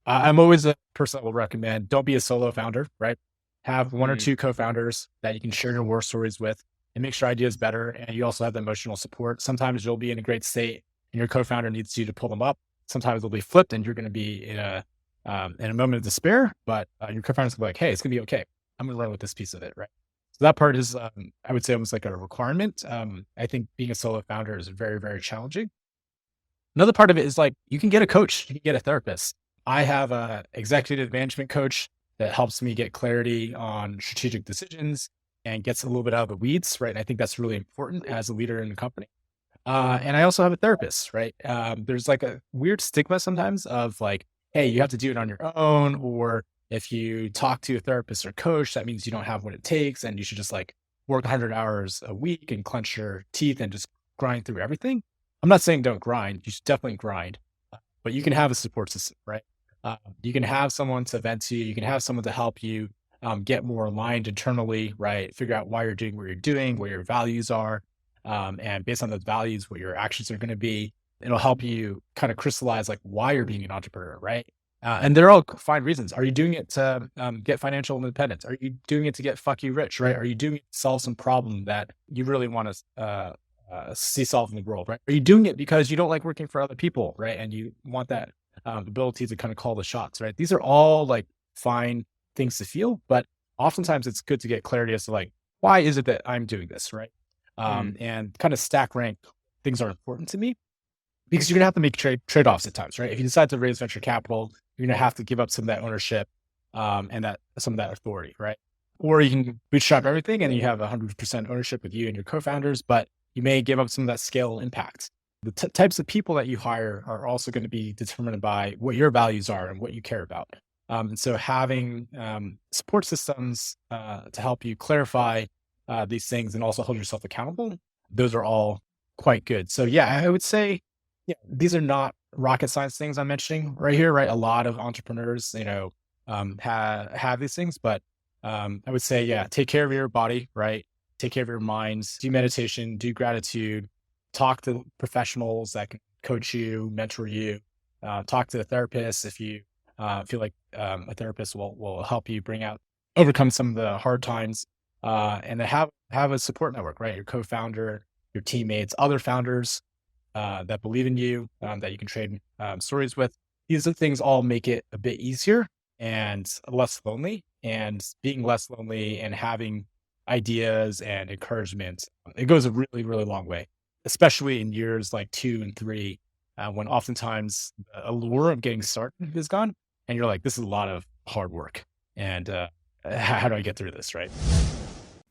I'm always a person that will recommend don't be a solo founder, right? Have one or mm, two co-founders that you can share your war stories with and make sure ideas better. And you also have the emotional support. Sometimes you'll be in a great state and your co-founder needs you to pull them up. Sometimes they'll be flipped and you're going to be in a moment of despair, but your co-founder's gonna be like, hey, it's gonna be okay. I'm going to run with this piece of it, right? So that part is, I would say, almost like a requirement. I think being a solo founder is very, very challenging. Another part of it is like you can get a coach, you can get a therapist. I have a executive management coach that helps me get clarity on strategic decisions and gets a little bit out of the weeds, right? And I think that's really important as a leader in the company. And I also have a therapist, right? There's like a weird stigma sometimes of like, hey, you have to do it on your own, or if you talk to a therapist or coach, that means you don't have what it takes, and you should just like work 100 hours a week and clench your teeth and just grind through everything. I'm not saying don't grind; you should definitely grind, but you can have a support system, right? You can have someone to vent to. You can have someone to help you get more aligned internally, right? Figure out why you're doing what you're doing, what your values are, and based on those values, what your actions are going to be. It'll help you kind of crystallize like why you're being an entrepreneur, right? And they're all fine reasons. Are you doing it to get financial independence? Are you doing it to get fuck you rich, right? Are you doing it to solve some problem that you really want to see solved in the world, right? Are you doing it because you don't like working for other people, right? And you want that ability to kind of call the shots, right? These are all like fine things to feel, but oftentimes it's good to get clarity as to like, why is it that I'm doing this, right? And kind of stack rank things are important to me because you're going to have to make trade-offs at times, right? If you decide to raise venture capital, you're going to have to give up some of that ownership and some of that authority, right? Or you can bootstrap everything and you have 100% ownership with you and your co-founders, but you may give up some of that scale impact. The types of people that you hire are also going to be determined by what your values are and what you care about. And so having support systems to help you clarify these things and also hold yourself accountable, those are all quite good. So yeah, I would say, yeah, these are not rocket science things I'm mentioning right here, right? A lot of entrepreneurs, have these things, but I would say, yeah, take care of your body, right? Take care of your minds, do meditation, do gratitude, talk to professionals that can coach you, mentor you, talk to a therapist if you feel like a therapist will help you overcome some of the hard times, and then have a support network, right? Your co-founder, your teammates, other founders that believe in you, that you can trade stories with. These are things all make it a bit easier and less lonely. And being less lonely and having ideas and encouragement, it goes a really, really long way, especially in years like 2 and 3, when oftentimes the allure of getting started is gone. And you're like, this is a lot of hard work. And how do I get through this, right?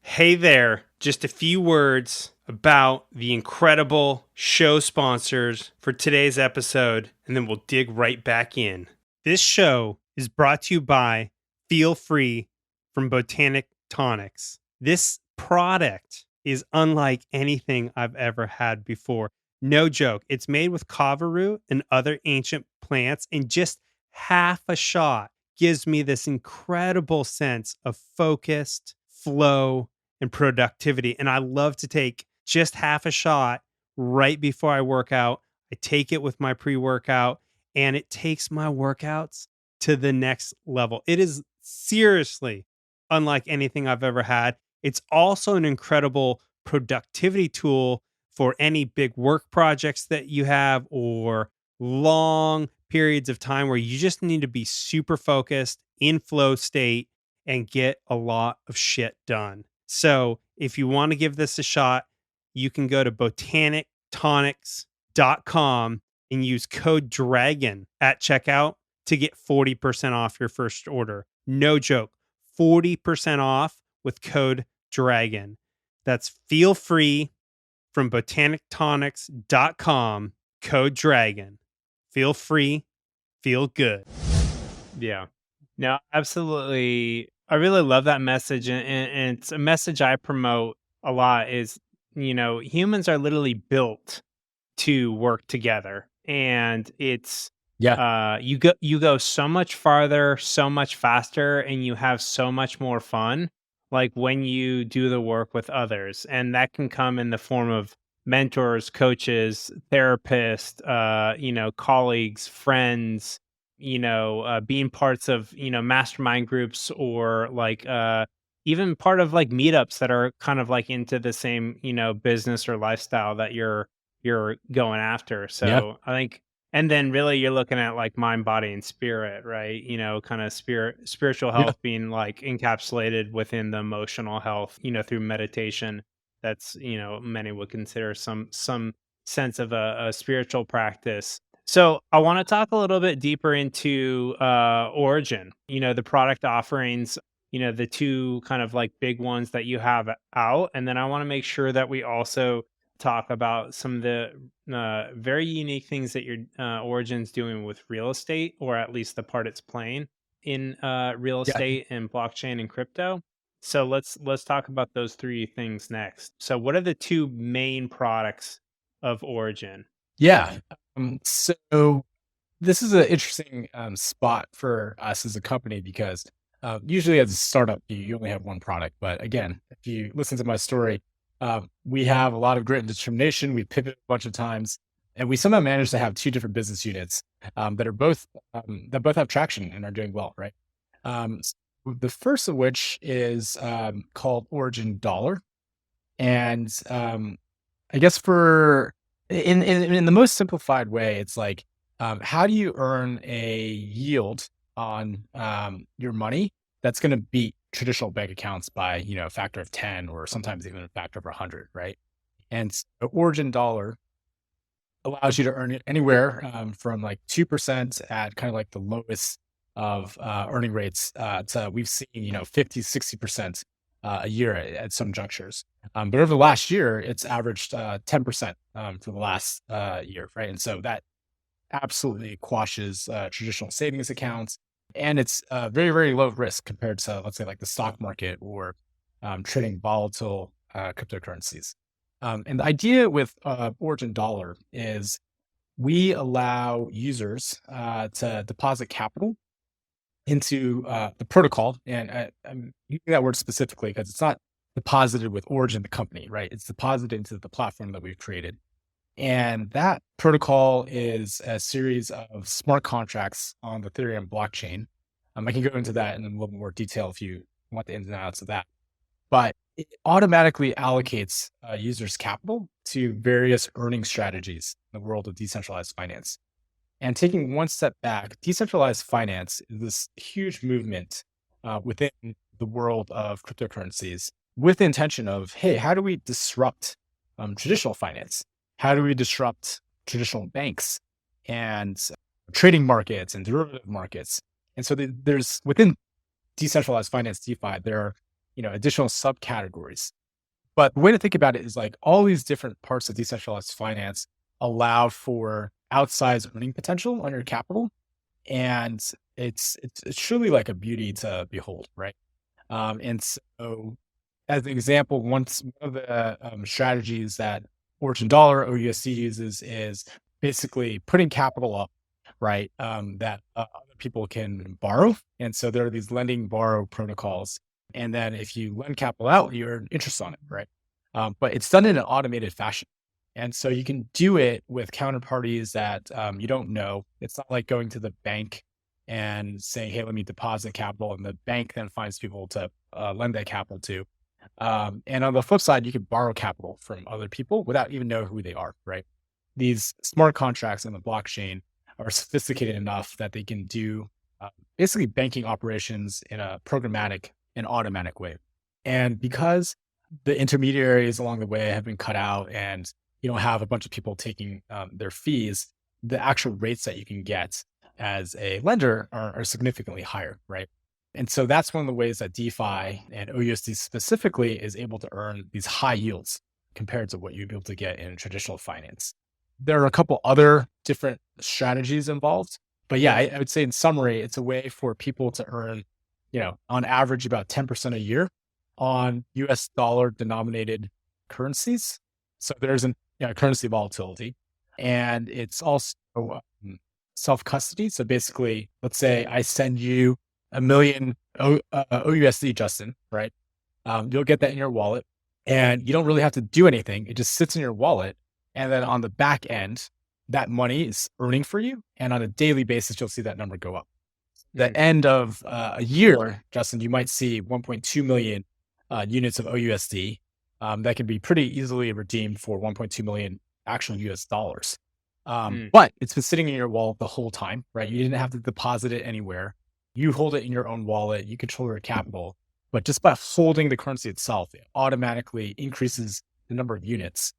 Hey there, just a few words about the incredible show sponsors for today's episode, and then we'll dig right back in. This show is brought to you by Feel Free from Botanic Tonics. This product is unlike anything I've ever had before. No joke. It's made with kava root and other ancient plants, and just half a shot gives me this incredible sense of focused flow and productivity. And I love to take just half a shot right before I work out. I take it with my pre-workout, and it takes my workouts to the next level. It is seriously unlike anything I've ever had. It's also an incredible productivity tool for any big work projects that you have or long periods of time where you just need to be super focused in flow state and get a lot of shit done. So if you want to give this a shot, you can go to botanictonics.com and use code DRAGON at checkout to get 40% off your first order. No joke, 40% off with code DRAGON. That's Feel Free from botanictonics.com, code DRAGON. Feel free, feel good. Yeah. No, absolutely. I really love that message. And it's a message I promote a lot is, humans are literally built to work together. And it's, you go so much farther, so much faster, and you have so much more fun, like when you do the work with others. And that can come in the form of mentors, coaches, therapists, colleagues, friends, being parts of, mastermind groups, or like even part of like meetups that are kind of like into the same, business or lifestyle that you're going after. So I think And then really you're looking at like mind, body, and spirit, right? Kind of spiritual Yeah. health being like encapsulated within the emotional health, through meditation. That's, many would consider some sense of a spiritual practice. So I want to talk a little bit deeper into Origin, the product offerings, the two kind of like big ones that you have out. And then I want to make sure that we also talk about some of the very unique things that your Origin's doing with real estate, or at least the part it's playing in real Yeah. estate and blockchain and crypto. So let's talk about those three things next. So what are the two main products of Origin? Yeah. So this is an interesting spot for us as a company because usually as a startup, you only have one product. But again, if you listen to my story, we have a lot of grit and determination. We pivoted a bunch of times, and we somehow managed to have two different business units that both have traction and are doing well. Right. So the first of which is called Origin Dollar, and I guess in the most simplified way, it's like how do you earn a yield on your money that's going to beat traditional bank accounts by a factor of 10 or sometimes even a factor of 100, right? And so Origin Dollar allows you to earn it anywhere from like 2% at kind of like the lowest of earning rates to we've seen 50, 60% a year at some junctures. But over the last year, it's averaged 10% for the last year, right? And so that absolutely quashes traditional savings accounts. And it's very, very low risk compared to, let's say, like the stock market or trading volatile cryptocurrencies. And the idea with Origin Dollar is we allow users to deposit capital into the protocol. And I'm using that word specifically because it's not deposited with Origin, the company, right? It's deposited into the platform that we've created. And that protocol is a series of smart contracts on the Ethereum blockchain. I can go into that in a little more detail if you want the ins and outs of that. But it automatically allocates users' capital to various earning strategies in the world of decentralized finance. And taking one step back, decentralized finance is this huge movement within the world of cryptocurrencies with the intention of, hey, how do we disrupt traditional finance? How do we disrupt traditional banks and trading markets and derivative markets? And so there's within decentralized finance DeFi, there are additional subcategories. But the way to think about it is like all these different parts of decentralized finance allow for outsized earning potential on your capital, and it's truly like a beauty to behold, right? And so, as an example, one of the strategies that Origin Dollar OUSD uses is basically putting capital up, right? That other people can borrow, and so there are these lending borrow protocols, and then if you lend capital out, you earn interest on it, right? But it's done in an automated fashion. And so you can do it with counterparties that you don't know. It's not like going to the bank and saying, hey, let me deposit capital. And the bank then finds people to lend that capital to. And on the flip side, you can borrow capital from other people without even knowing who they are, right? These smart contracts in the blockchain are sophisticated enough that they can do basically banking operations in a programmatic and automatic way. And because the intermediaries along the way have been cut out and you don't have a bunch of people taking their fees, the actual rates that you can get as a lender are significantly higher, right? And so that's one of the ways that DeFi and OUSD specifically is able to earn these high yields compared to what you'd be able to get in traditional finance. There are a couple other different strategies involved, but yeah, I would say in summary, it's a way for people to earn, on average about 10% a year on US dollar denominated currencies. So there's currency volatility, and it's also self-custody. So basically, let's say I send you $1 million OUSD, Justin, right? You'll get that in your wallet, and you don't really have to do anything. It just sits in your wallet. And then on the back end, that money is earning for you. And on a daily basis, you'll see that number go up. The end of a year, Justin, you might see 1.2 million units of OUSD that can be pretty easily redeemed for 1.2 million actual US dollars. Mm. But it's been sitting in your wallet the whole time, right? You didn't have to deposit it anywhere. You hold it in your own wallet. You control your capital. But just by holding the currency itself, it automatically increases the number of units.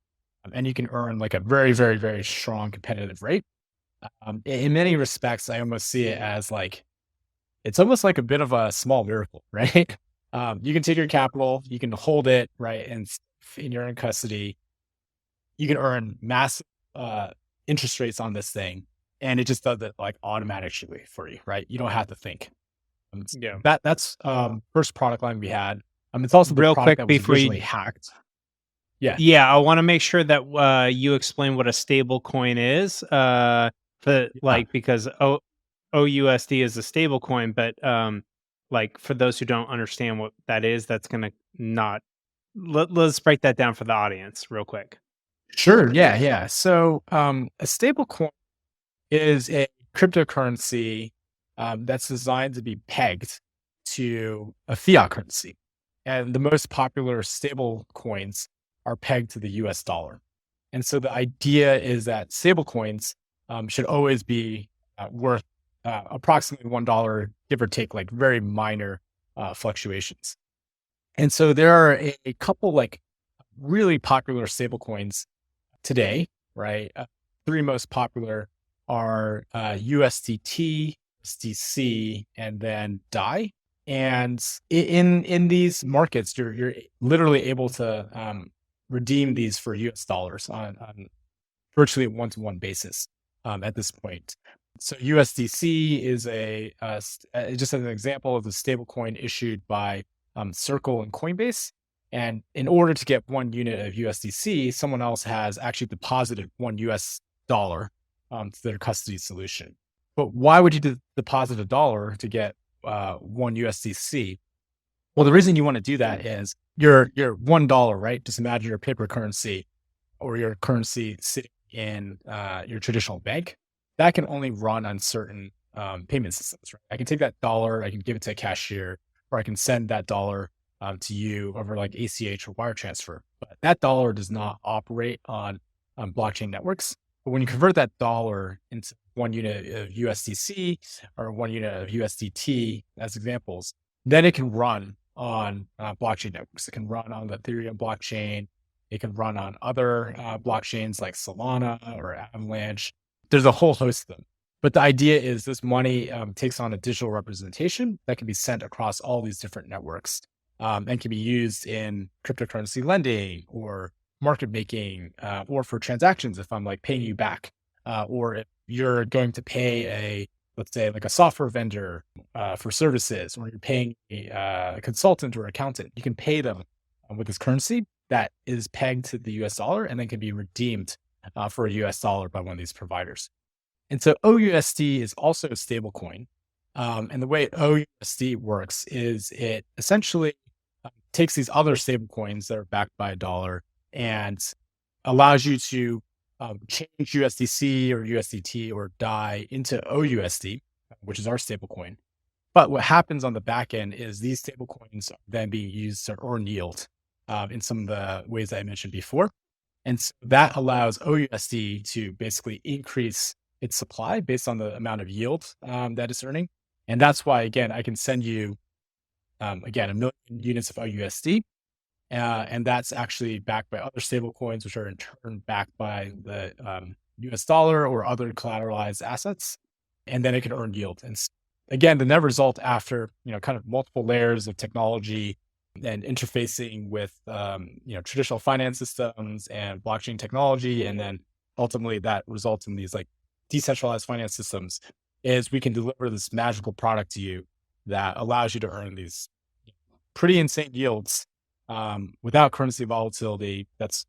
And you can earn like a very, very, very strong competitive rate. In many respects, I almost see it as like, it's almost like a bit of a small miracle, right? You can take your capital, you can hold it, right? And in your own custody, you can earn massive interest rates on this thing. And it just does it like automatically for you, right? You don't have to think. Yeah. That's first product line we had. It's also the Real product quick that was before originally you, hacked. Yeah. yeah, I want to make sure that you explain what a stable coin is. For Yeah. like because OUSD is a stable coin, but like for those who don't understand what that is, that's gonna not. Let's break that down for the audience real quick. Sure. Yeah. Yeah. So a stable coin is a cryptocurrency that's designed to be pegged to a fiat currency. And the most popular stable coins are pegged to the US dollar. And so the idea is that stable coins should always be worth approximately $1, give or take, like very minor fluctuations. And so there are a couple like really popular stable coins today, right? Three most popular are USDT, SDC, and then DAI. And in these markets, you're literally able to redeem these for US dollars on virtually a one-to-one basis at this point. So USDC is just as an example of the stablecoin issued by Circle and Coinbase. And in order to get 1 unit of USDC, someone else has actually deposited $1 to their custody solution. But why would you deposit $1 to get 1 USDC? Well, the reason you want to do that is your $1, right? Just imagine your paper currency or your currency sitting in your traditional bank. That can only run on certain payment systems, right? I can take that dollar, I can give it to a cashier, or I can send that dollar to you over like ACH or wire transfer. But that dollar does not operate on blockchain networks. But when you convert that dollar into 1 unit of USDC or 1 unit of USDT as examples, then it can run on blockchain networks. It can run on the Ethereum blockchain. It can run on other blockchains like Solana or Avalanche. There's a whole host of them. But the idea is this money takes on a digital representation that can be sent across all these different networks and can be used in cryptocurrency lending or market making or for transactions if I'm like paying you back or if you're going to pay let's say like a software vendor for services or you're paying a consultant or accountant, you can pay them with this currency that is pegged to the US dollar and then can be redeemed for a US dollar by one of these providers. And so OUSD is also a stable coin. And the way OUSD works is it essentially takes these other stable coins that are backed by a dollar and allows you to change USDC or USDT or DAI into OUSD, which is our stable coin. But what happens on the back end is these stable coins are then being used to earn yield in some of the ways that I mentioned before. And so that allows OUSD to basically increase its supply based on the amount of yield that it's earning. And that's why, again, I can send you, again, 1 million units of OUSD. And that's actually backed by other stable coins, which are in turn backed by the US dollar or other collateralized assets. And then it can earn yield. And again, the net result after, kind of multiple layers of technology and interfacing with, traditional finance systems and blockchain technology. And then ultimately that results in these like decentralized finance systems is we can deliver this magical product to you that allows you to earn these pretty insane yields without currency volatility. That's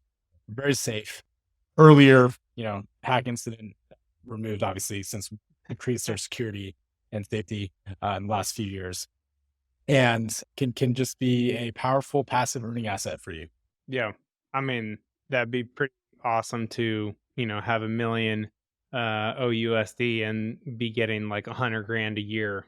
very safe. Earlier, hack incident removed, obviously, since we increased our security and safety in the last few years. And can just be a powerful passive earning asset for you. Yeah. I mean, that'd be pretty awesome to, have 1 million OUSD and be getting like 100 grand a year,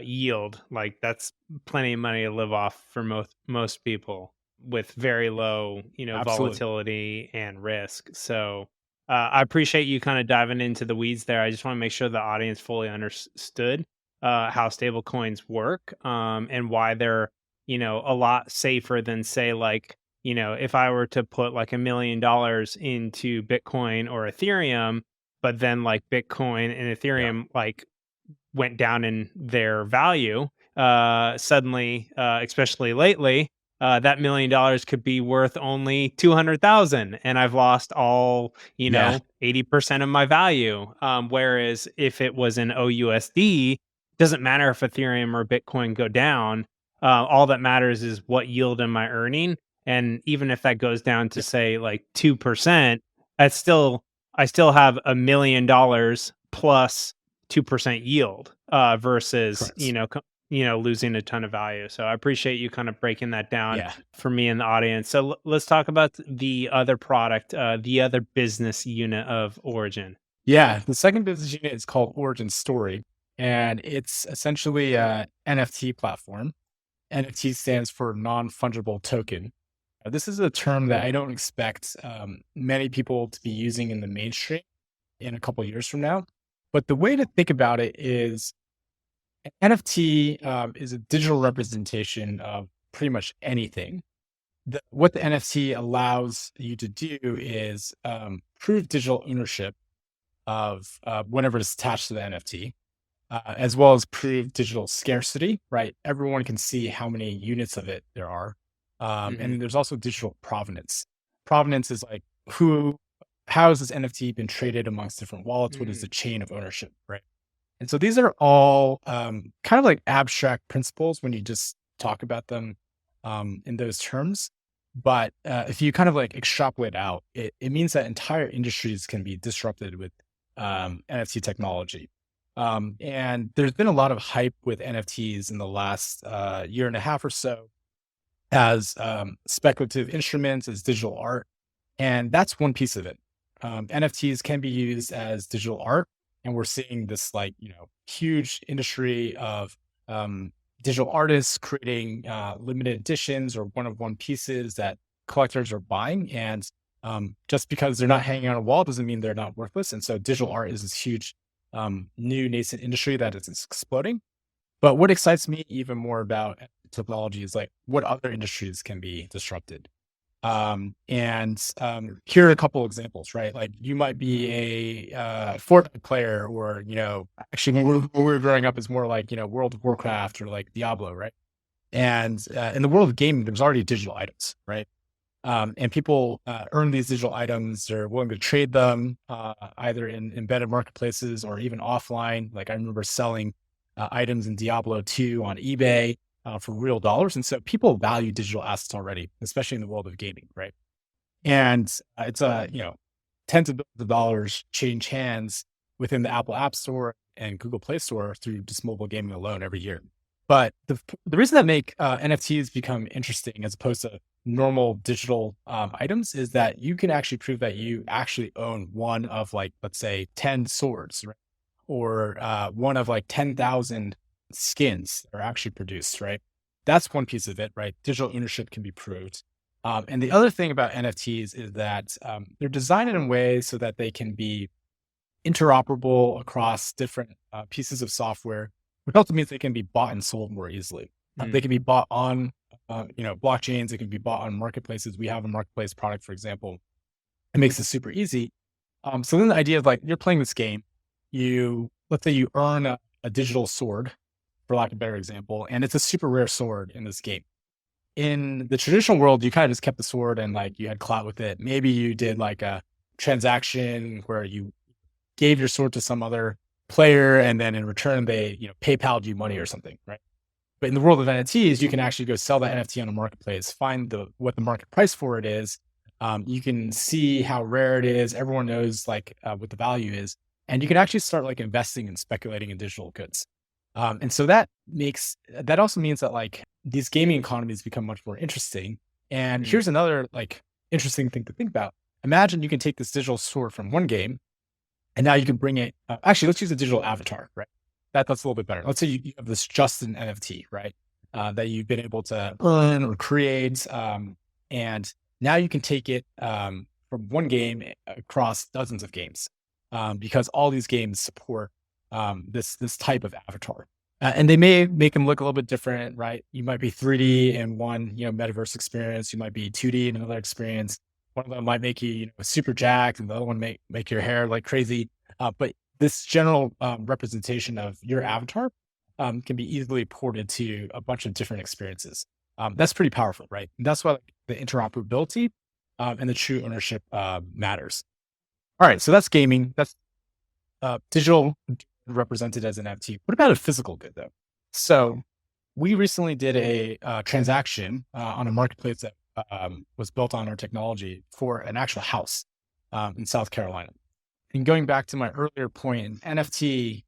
yield. Like that's plenty of money to live off for most people with very low, Absolutely. volatility and risk. So I appreciate you kind of diving into the weeds there. I just want to make sure the audience fully understood how stable coins work, and why they're, a lot safer than, say, like, if I were to put like $1 million into Bitcoin or Ethereum, but then like Bitcoin and Yeah. Ethereum like went down in their value suddenly, especially lately, that $1 million could be worth only 200,000, and I've lost all, Yeah. 80% of my value. Whereas if it was in OUSD, doesn't matter if Ethereum or Bitcoin go down. All that matters is what yield am I earning, and even if that goes down to, Yeah. say, like 2%, that's still I still have $1 million plus 2% yield, versus, Correct. losing a ton of value. So I appreciate you kind of breaking that down Yeah. for me and the audience. So let's talk about the other product, the other business unit of Origin. Yeah. The second business unit is called Origin Story, and it's essentially a NFT platform. NFT stands for non-fungible token. This is a term that I don't expect many people to be using in the mainstream in a couple of years from now. But the way to think about it is an NFT is a digital representation of pretty much anything. What the NFT allows you to do is prove digital ownership of whenever it's attached to the NFT, as well as prove digital scarcity, right? Everyone can see how many units of it there are. Hmm. And there's also digital provenance. Provenance is like how has this NFT been traded amongst different wallets? What is the chain of ownership, right? And so these are all kind of like abstract principles when you just talk about them in those terms. But if you kind of like extrapolate out, it means that entire industries can be disrupted with NFT technology. And there's been a lot of hype with NFTs in the last year and a half or so as speculative instruments, as digital art. And that's one piece of it. NFTs can be used as digital art. And we're seeing this like, huge industry of digital artists creating limited editions or one of one pieces that collectors are buying. And just because they're not hanging on a wall doesn't mean they're not worthless. And so digital art is this huge new nascent industry that is exploding. But what excites me even more about technology is like what other industries can be disrupted. Here are a couple examples, right? Like you might be a Fortnite player, or actually when we were growing up, it's more like World of Warcraft or like Diablo, right? And in the world of gaming, there's already digital items, right? And people earn these digital items. They're willing to trade them either in embedded marketplaces or even offline. Like I remember selling items in Diablo 2 on eBay for real dollars. And so people value digital assets already, especially in the world of gaming, right? And it's tens of billions of dollars change hands within the Apple App Store and Google Play Store through just mobile gaming alone every year. But the reason that make NFTs become interesting as opposed to normal digital items is that you can actually prove that you actually own one of like, let's say 10 swords, right? Or one of like 10,000 skins that are actually produced, right? That's one piece of it, right? Digital ownership can be proved. And the other thing about NFTs is that they're designed in a way so that they can be interoperable across different pieces of software, which also means they can be bought and sold more easily. They can be bought on, blockchains. They can be bought on marketplaces. We have a marketplace product, for example. It makes it super easy. So then the idea of like you're playing this game, let's say you earn a digital sword, for lack of a better example, and it's a super rare sword in this game. In the traditional world, you kind of just kept the sword and like you had clout with it. Maybe you did like a transaction where you gave your sword to some other player, and then in return they PayPal'd you money or something, right? But in the world of NFTs, you can actually go sell that NFT on a marketplace, find what the market price for it is. You can see how rare it is. Everyone knows like what the value is, and you can actually start like investing and speculating in digital goods. And so that also means that like these gaming economies become much more interesting. And here's another like interesting thing to think about. Imagine you can take this digital sword from one game, and now you can bring it. Actually, let's use a digital avatar, right? That's a little bit better. Let's say you have this Justin NFT, right? That you've been able to earn or create, and now you can take it from one game across dozens of games, because all these games support this type of avatar. And they may make them look a little bit different, right? You might be 3D in one, metaverse experience. You might be 2D in another experience. One of them might make you, super jacked, and the other one make your hair like crazy. But this general representation of your avatar can be easily ported to a bunch of different experiences. That's pretty powerful, right? And that's why the interoperability and the true ownership matters. All right, so that's gaming. That's digital represented as an NFT. What about a physical good though? So we recently did a transaction on a marketplace that was built on our technology for an actual house in South Carolina. And going back to my earlier point, an NFT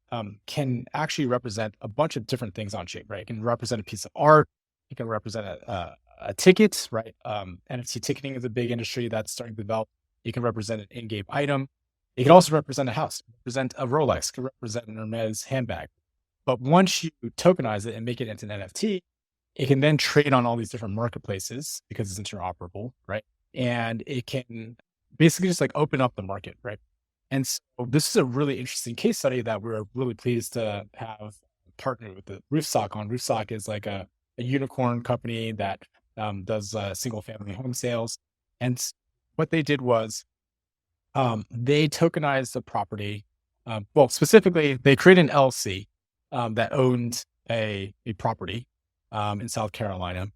can actually represent a bunch of different things on chain, right? It can represent a piece of art. It can represent a ticket, right? NFT ticketing is a big industry that's starting to develop. You can represent an in-game item. It can also represent a house, represent a Rolex, can represent an Hermes handbag. But once you tokenize it and make it into an NFT, it can then trade on all these different marketplaces because it's interoperable, right? And it can basically just like open up the market, right? And so this is a really interesting case study that we're really pleased to have partnered with the Roofstock on. Roofstock is like a unicorn company that does single family home sales. And what they did was they tokenized the property. Well, specifically, they created an LLC that owned a property in South Carolina.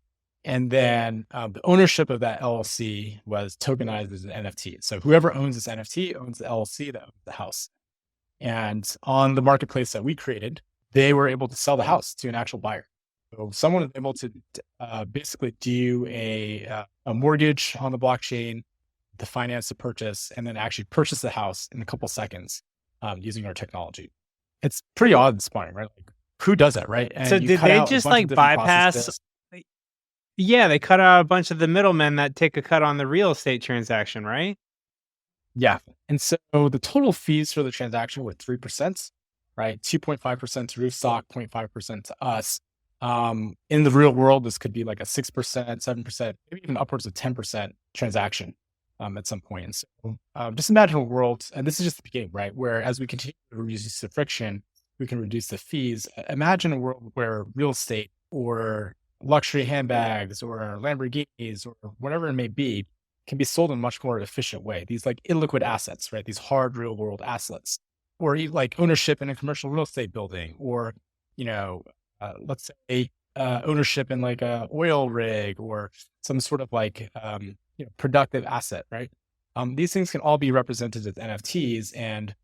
And then the ownership of that LLC was tokenized as an NFT. So whoever owns this NFT owns the LLC that owns the house. And on the marketplace that we created, they were able to sell the house to an actual buyer. So someone was able to basically do a mortgage on the blockchain, to finance the purchase, and then actually purchase the house in a couple seconds using our technology. It's pretty awe-inspiring, right? Like, who does that, right? And So did they just like bypass? Yeah, they cut out a bunch of the middlemen that take a cut on the real estate transaction, right? Yeah. And so the total fees for the transaction were 3%, right? 2.5% to Roofstock, 0.5% to us. In the real world, this could be like a 6%, 7%, maybe even upwards of 10% transaction at some point. And so just imagine a world, and this is just the beginning, right? Where as we continue to reduce the friction, we can reduce the fees. Imagine a world where real estate or luxury handbags or Lamborghinis or whatever it may be can be sold in a much more efficient way. These like illiquid assets, right? These hard real world assets, or like ownership in a commercial real estate building, or, let's say ownership in like a oil rig or some sort of like, productive asset, right? These things can all be represented as NFTs, and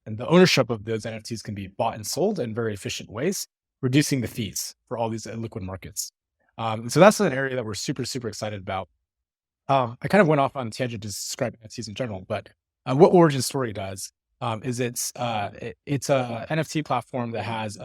the ownership of those NFTs can be bought and sold in very efficient ways, reducing the fees for all these liquid markets. So that's an area that we're super, super excited about. I kind of went off on a tangent to describe NFTs in general, but what Origin Story does is it's a NFT platform that has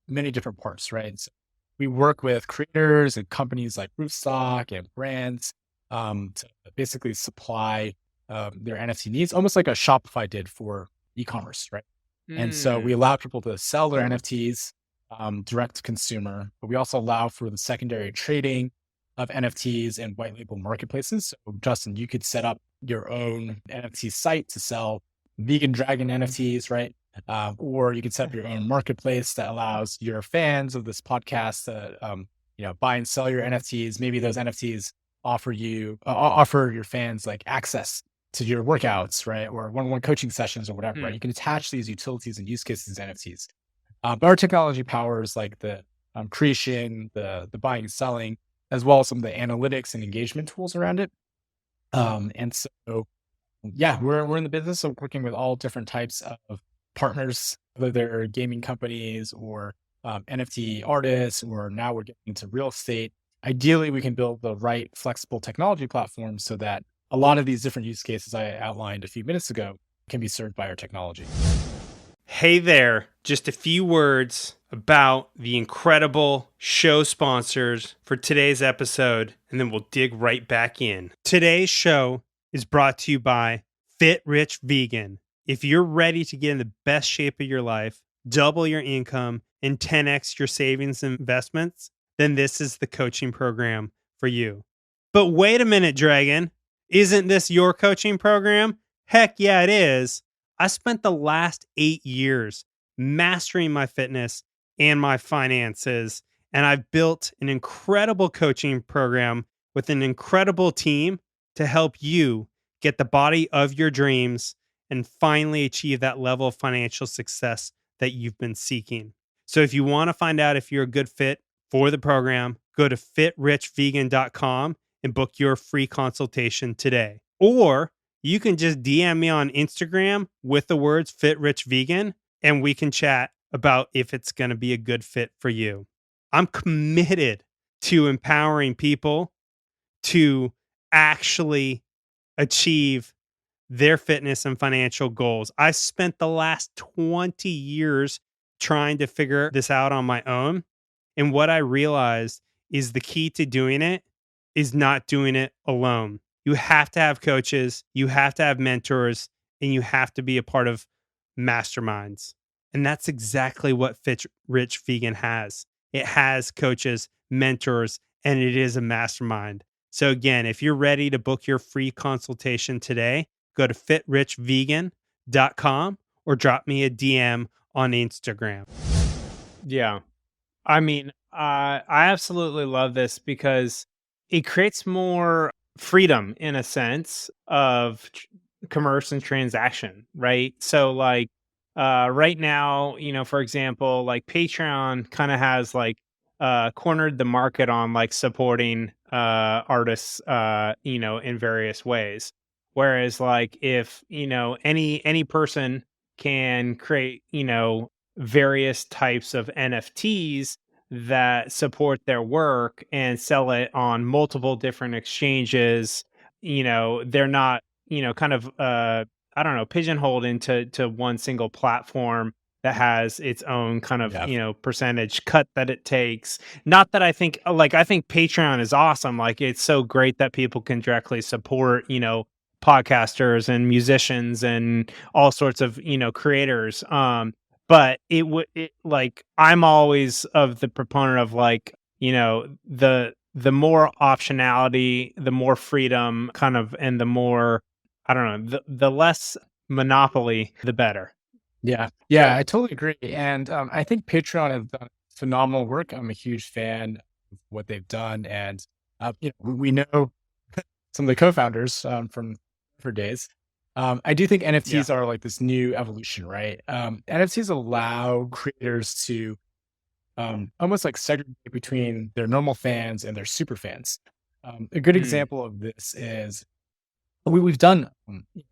many different parts, right? So we work with creators and companies like Roofstock and brands to basically supply their NFT needs, almost like a Shopify did for e-commerce, right? And so we allow people to sell their NFTs direct to consumer, but we also allow for the secondary trading of NFTs and white label marketplaces. So Justin, you could set up your own NFT site to sell vegan dragon NFTs, right? Or you can set up your own marketplace that allows your fans of this podcast to, buy and sell your NFTs. Maybe those NFTs offer your fans like access to your workouts, right? Or one-on-one coaching sessions or whatever, right? You can attach these utilities and use cases to NFTs. But our technology powers like the creation, the buying and selling, as well as some of the analytics and engagement tools around it. And so, yeah, we're in the business of working with all different types of partners, whether they're gaming companies or NFT artists, or now we're getting into real estate. Ideally, we can build the right flexible technology platform so that a lot of these different use cases I outlined a few minutes ago can be served by our technology. Hey there, just a few words about the incredible show sponsors for today's episode, and then we'll dig right back in. Today's show is brought to you by Fit Rich Vegan. If you're ready to get in the best shape of your life, double your income, and 10x your savings and investments, then this is the coaching program for you. But wait a minute, Dragon. Isn't this your coaching program? Heck yeah, it is. I spent the last 8 years mastering my fitness and my finances, and I've built an incredible coaching program with an incredible team to help you get the body of your dreams and finally achieve that level of financial success that you've been seeking. So if you want to find out if you're a good fit for the program, go to fitrichvegan.com and book your free consultation today. Or you can just DM me on Instagram with the words Fit Rich Vegan, and we can chat about if it's going to be a good fit for you. I'm committed to empowering people to actually achieve their fitness and financial goals. I spent the last 20 years trying to figure this out on my own. And what I realized is the key to doing it is not doing it alone. You have to have coaches, you have to have mentors, and you have to be a part of masterminds. And that's exactly what Fit Rich Vegan has. It has coaches, mentors, and it is a mastermind. So again, if you're ready to book your free consultation today, go to fitrichvegan.com or drop me a DM on Instagram. Yeah. I mean, I absolutely love this because it creates more freedom in a sense of commerce and transaction, right? So like right now, for example, like Patreon kind of has like cornered the market on like supporting artists in various ways. Whereas like if, any person can create, various types of NFTs that support their work and sell it on multiple different exchanges. They're not, kind of I don't know, pigeonholed into one single platform that has its own kind of, Yeah. percentage cut that it takes. Not that I think Patreon is awesome. Like it's so great that people can directly support, podcasters and musicians and all sorts of, creators. But like I'm always of the proponent of like, the more optionality, the more freedom kind of, and the more, I don't know, the less monopoly, the better. Yeah, I totally agree. And I think Patreon has done phenomenal work. I'm a huge fan of what they've done. And, we know some of the co-founders from for days. I do think Yeah. NFTs are like this new evolution, right? NFTs allow creators to almost like segregate between their normal fans and their super fans. A good Mm, example of this is we've done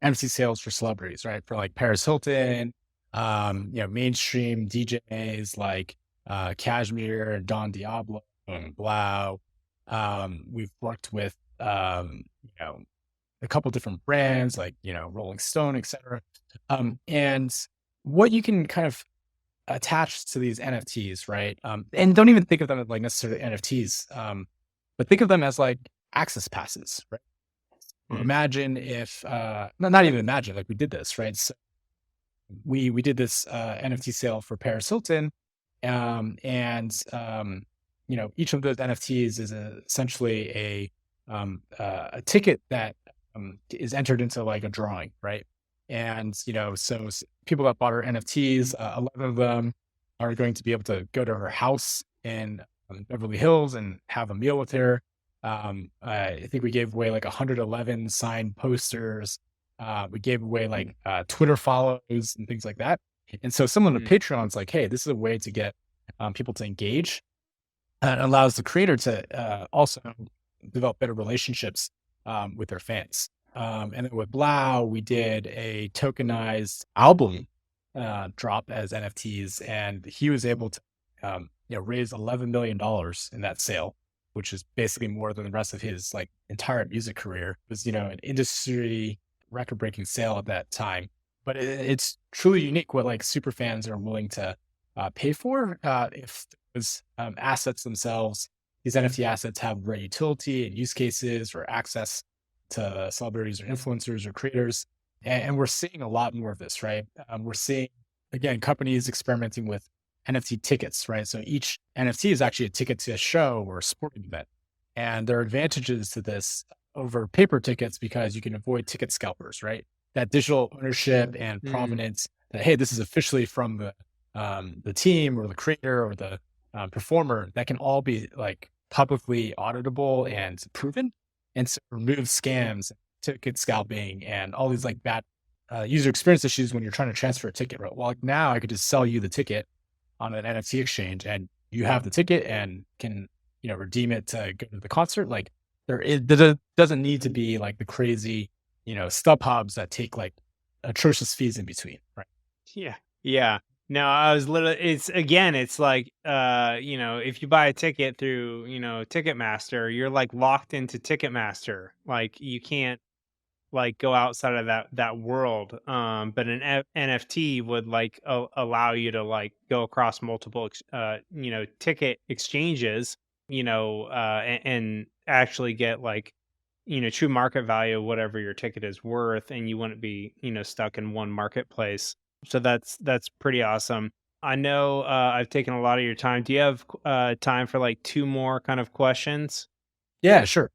MC sales for celebrities, right? For like Paris Hilton, mainstream DJs like Cashmere and Don Diablo and Blau. We've worked with a couple different brands like Rolling Stone, etc. And what you can kind of attach to these NFTs, right? And don't even think of them as like necessarily NFTs, but think of them as like access passes, right? mm, Imagine if not even imagine, like we did this, right? So we did this NFT sale for Paris Hilton, and each of those NFTs is essentially a ticket that is entered into like a drawing, right? And so people that bought our NFTs, 11 of them are going to be able to go to her house in Beverly Hills and have a meal with her. I think we gave away like 111 signed posters. We gave away like Twitter follows and things like that. And so someone on mm, Patreon's like, hey, this is a way to get people to engage. And it allows the creator to also develop better relationships with their fans. And then with Blau, we did a tokenized album drop as NFTs, and he was able to raise $11 million in that sale, which is basically more than the rest of his like entire music career. It was an industry record-breaking sale at that time. But it's truly unique what like super fans are willing to pay for if those assets themselves, these NFT assets have great utility and use cases or access to celebrities or influencers or creators. And we're seeing a lot more of this, right? We're seeing, again, companies experimenting with NFT tickets, right? So each NFT is actually a ticket to a show or a sporting event. And there are advantages to this over paper tickets because you can avoid ticket scalpers, right? That digital ownership and provenance that, hey, this is officially from the team or the creator or the performer, that can all be like publicly auditable and proven. And so remove scams, ticket scalping, and all these like bad user experience issues when you're trying to transfer a ticket. Right? Well, like now I could just sell you the ticket on an NFT exchange and you have the ticket and can, redeem it to go to the concert. Like there doesn't need to be like the crazy, stub hubs that take like atrocious fees in between. Right. Yeah. Yeah. No, I was literally, it's like, if you buy a ticket through, Ticketmaster, you're like locked into Ticketmaster. Like you can't like go outside of that world. But an NFT would like allow you to like go across multiple, ticket exchanges, and actually get like, true market value of whatever your ticket is worth, and you wouldn't be, stuck in one marketplace. So that's pretty awesome. I know I've taken a lot of your time. Do you have time for like two more kind of questions? Yeah, sure.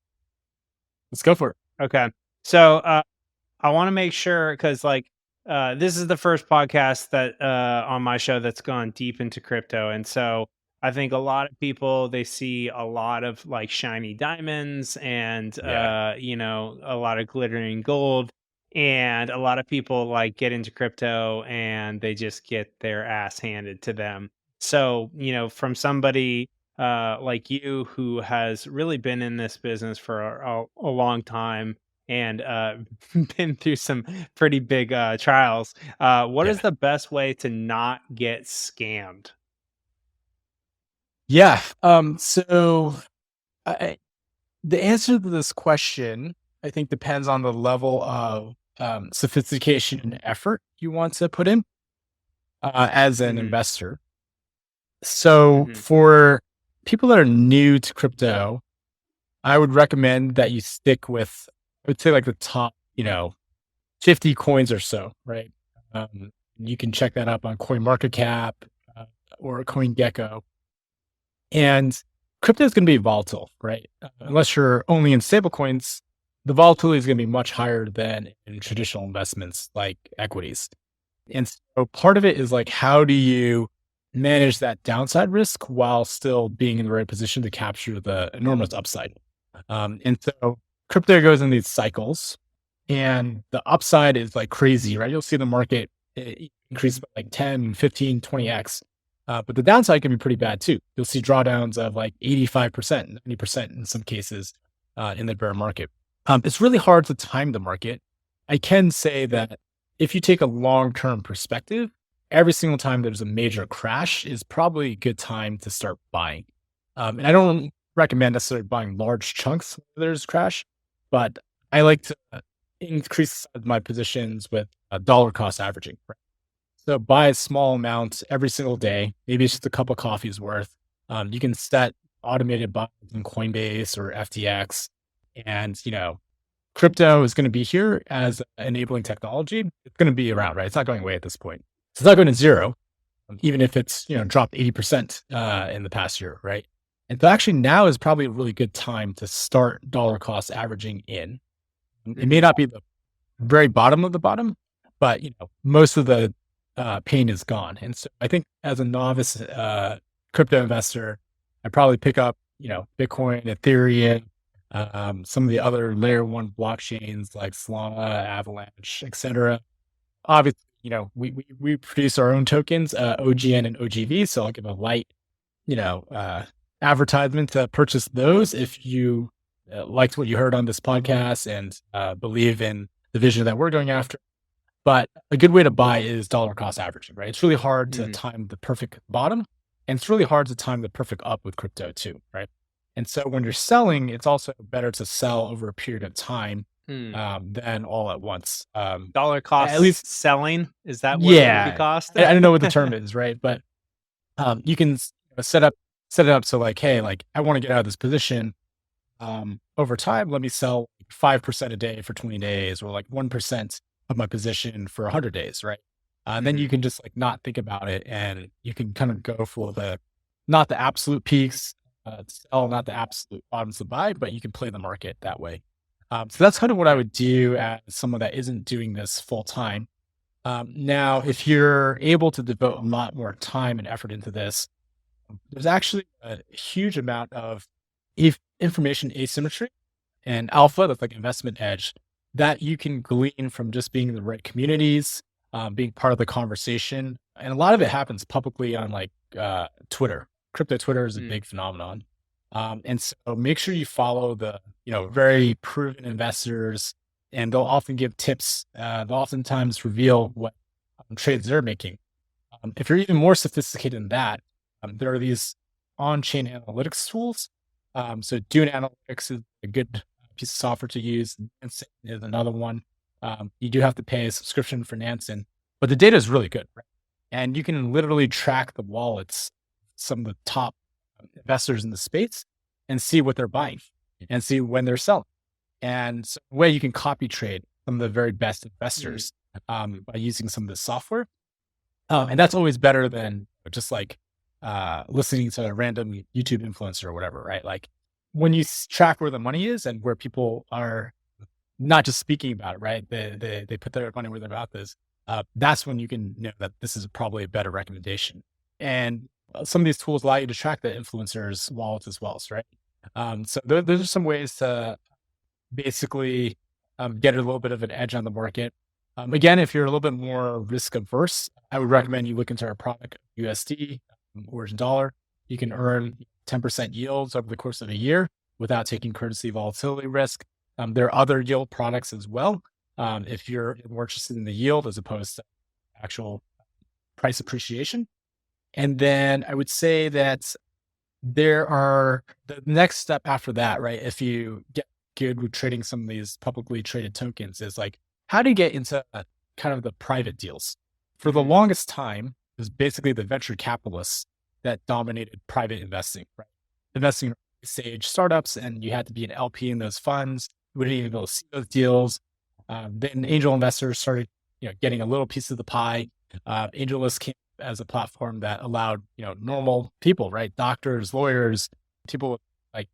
Let's go for it. Okay. So I want to make sure because like this is the first podcast that on my show that's gone deep into crypto, and so I think a lot of people, they see a lot of like shiny diamonds and Yeah. a lot of glittering gold, and a lot of people like get into crypto and they just get their ass handed to them. So from somebody like you who has really been in this business for a long time and been through some pretty big trials. What Yeah. is the best way to not get scammed? Yeah. So the answer to this question, I think, depends on the level of sophistication and effort you want to put in as an Hmm. investor. So Hmm. for people that are new to crypto, I would recommend that you stick with, I would say like the top, 50 coins or so, right? You can check that up on CoinMarketCap uh, or CoinGecko. And crypto is going to be volatile, right? Unless you're only in stablecoins, the volatility is going to be much higher than in traditional investments like equities. And so part of it is like, how do you manage that downside risk while still being in the right position to capture the enormous upside? And so crypto goes in these cycles, and the upside is like crazy, right? You'll see the market increase by like 10, 15, 20x. But the downside can be pretty bad too. You'll see drawdowns of like 85%, 90% in some cases in the bear market. It's really hard to time the market. I can say that if you take a long-term perspective, every single time there's a major crash is probably a good time to start buying. And I don't recommend necessarily buying large chunks when there's a crash, but I like to increase my positions with dollar cost averaging. Right? So buy a small amount every single day. Maybe it's just a cup of coffee's worth. You can set automated buys in Coinbase or FTX, and crypto is going to be here as enabling technology. It's going to be around, right? It's not going away at this point. It's not going to zero, even if it's dropped 80% in the past year, right? And so actually now is probably a really good time to start dollar cost averaging in. It may Hmm. not be the very bottom of the bottom, but most of the pain is gone. And so I think as a novice crypto investor, I probably pick up Bitcoin, Ethereum, some of the other layer one blockchains like Solana, Avalanche, etc. Obviously, we produce our own tokens, OGN and OGV. So I'll give a light, advertisement to purchase those if you liked what you heard on this podcast and believe in the vision that we're going after. But a good way to buy is dollar cost averaging, right? It's really hard to Hmm. time the perfect bottom, and it's really hard to time the perfect up with crypto too, right? And so when you're selling, it's also better to sell over a period of time Hmm. than all at once. Dollar At cost least, selling, is that what it would be yeah. cost? I don't know what the term is, right? But you can set it up so like, hey, like I want to get out of this position. Over time, let me sell 5% a day for 20 days, or like 1% of my position for 100 days, right? Then Hmm. you can just like not think about it, and you can kind of go for not the absolute peaks to sell, not the absolute bottoms to buy, but you can play the market that way. So that's kind of what I would do as someone that isn't doing this full time. Now, if you're able to devote a lot more time and effort into this, there's actually a huge amount of information asymmetry and alpha, that's like investment edge, that you can glean from just being in the right communities, being part of the conversation. And a lot of it happens publicly on like Twitter. Crypto Twitter is a big phenomenon. And so make sure you follow the, very proven investors, and they'll often give tips. They'll oftentimes reveal what trades they're making. If you're even more sophisticated than that, there are these on-chain analytics tools. So Dune Analytics is a good piece of software to use. Nansen is another one. You do have to pay a subscription for Nansen, but the data is really good, right? And you can literally track the wallets, some of the top investors in the space, and see what they're buying and see when they're selling. And so the way you can copy trade some of the very best investors by using some of the software. And that's always better than just like listening to a random YouTube influencer or whatever, right? Like when you track where the money is and where people are not just speaking about it, right? They put their money where their mouth is. That's when you can know that this is probably a better recommendation. And some of these tools allow you to track the influencers' wallets as well, right? So those are some ways to basically get a little bit of an edge on the market. Again, if you're a little bit more risk averse, I would recommend you look into our product, USD, origin dollar. You can earn 10% yields over the course of a year without taking currency volatility risk. There are other yield products as well. If you're more interested in the yield as opposed to actual price appreciation. And then I would say that there are the next step after that, right? If you get good with trading some of these publicly traded tokens, is like, how do you get into kind of the private deals? For the longest time, it was basically the venture capitalists that dominated private investing, right? Investing in stage startups, and you had to be an LP in those funds. You wouldn't even be able to see those deals. Then angel investors started, getting a little piece of the pie. AngelList came as a platform that allowed, normal people, right? Doctors, lawyers, people with like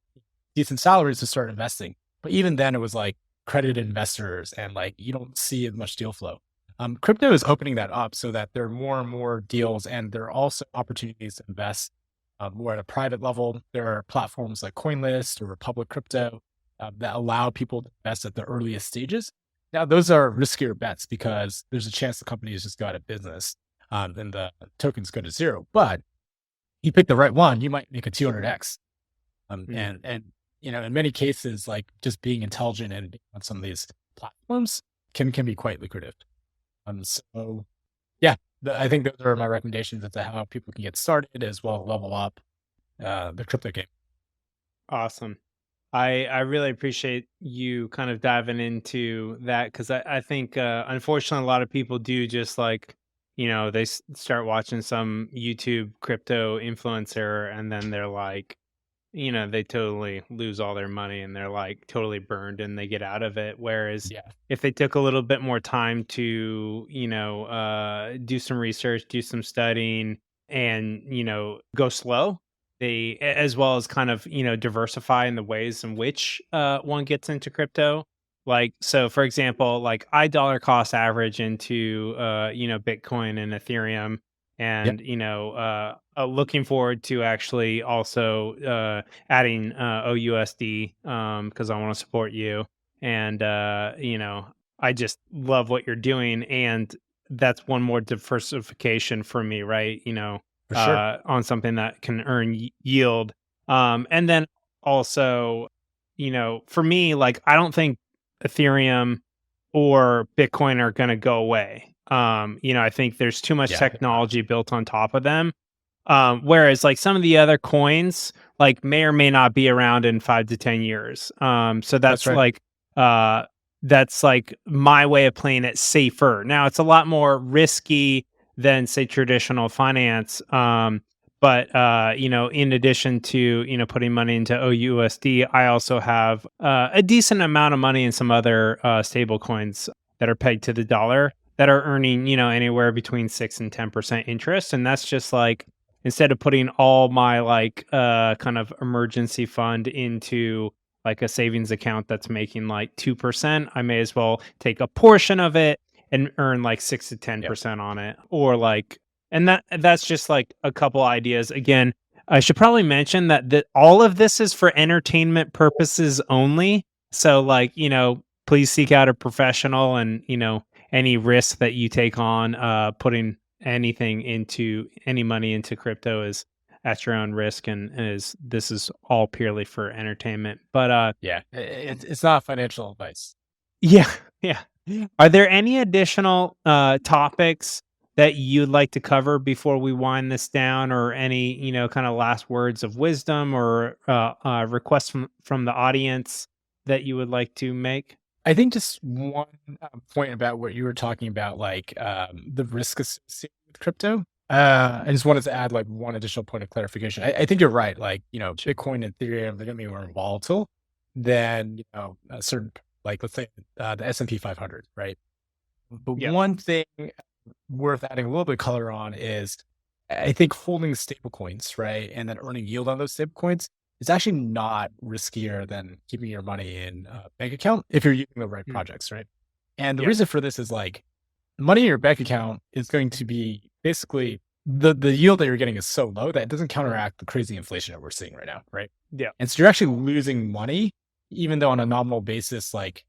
decent salaries to start investing. But even then it was like accredited investors, and like, you don't see as much deal flow. Crypto is opening that up so that there are more and more deals, and there are also opportunities to invest more at a private level. There are platforms like CoinList or Republic Crypto that allow people to invest at the earliest stages. Now, those are riskier bets because there's a chance the companies just go out of business and the tokens go to zero. But you pick the right one, you might make a 200x. And in many cases, like just being intelligent and being on some of these platforms can be quite lucrative. So yeah, I think those are my recommendations as to how people can get started as well as level up the crypto game. Awesome. I really appreciate you kind of diving into that, because I think unfortunately a lot of people do just like, they start watching some YouTube crypto influencer, and then they're like, they totally lose all their money and they're like totally burned and they get out of it. Whereas if they took a little bit more time to, do some research, do some studying, and, go slow, they, as well as kind of, diversify in the ways in which one gets into crypto. Like, so for example, like I dollar cost average into, Bitcoin and Ethereum. And, looking forward to actually also adding OUSD because I want to support you. And, I just love what you're doing. And that's one more diversification for me, right? For sure. On something that can earn yield. And then also, for me, like, I don't think Ethereum or Bitcoin are going to go away. I think there's too much technology built on top of them. Whereas like some of the other coins, like may or may not be around in 5 to 10 years. So that's right. that's like my way of playing it safer. Now it's a lot more risky than say traditional finance. But in addition to, putting money into OUSD, I also have a decent amount of money in some other stable coins that are pegged to the dollar that are earning, anywhere between 6 and 10% interest. And that's just like, instead of putting all my like kind of emergency fund into like a savings account that's making like 2%, I may as well take a portion of it and earn like 6 to 10% on it. Or like, and that's just like a couple ideas. Again, I should probably mention that all of this is for entertainment purposes only. So like, please seek out a professional, and, any risk that you take on putting any money into crypto is at your own risk, and this is all purely for entertainment. But it's not financial advice. Yeah. Are there any additional topics that you'd like to cover before we wind this down, or any kind of last words of wisdom or requests from the audience that you would like to make? I think just one point about what you were talking about, like the risk associated with crypto. I just wanted to add like one additional point of clarification. I think you're right. Like, Bitcoin and Ethereum, they're going to be more volatile than, a certain, like, let's say the S&P 500, right? But one thing worth adding a little bit of color on is, I think holding stable coins, right, and then earning yield on those stable coins is actually not riskier than keeping your money in a bank account if you're using the right projects, right? And the reason for this is, like, money in your bank account is going to be basically the yield that you're getting is so low that it doesn't counteract the crazy inflation that we're seeing right now, right? Yeah. And so you're actually losing money, even though on a nominal basis, like,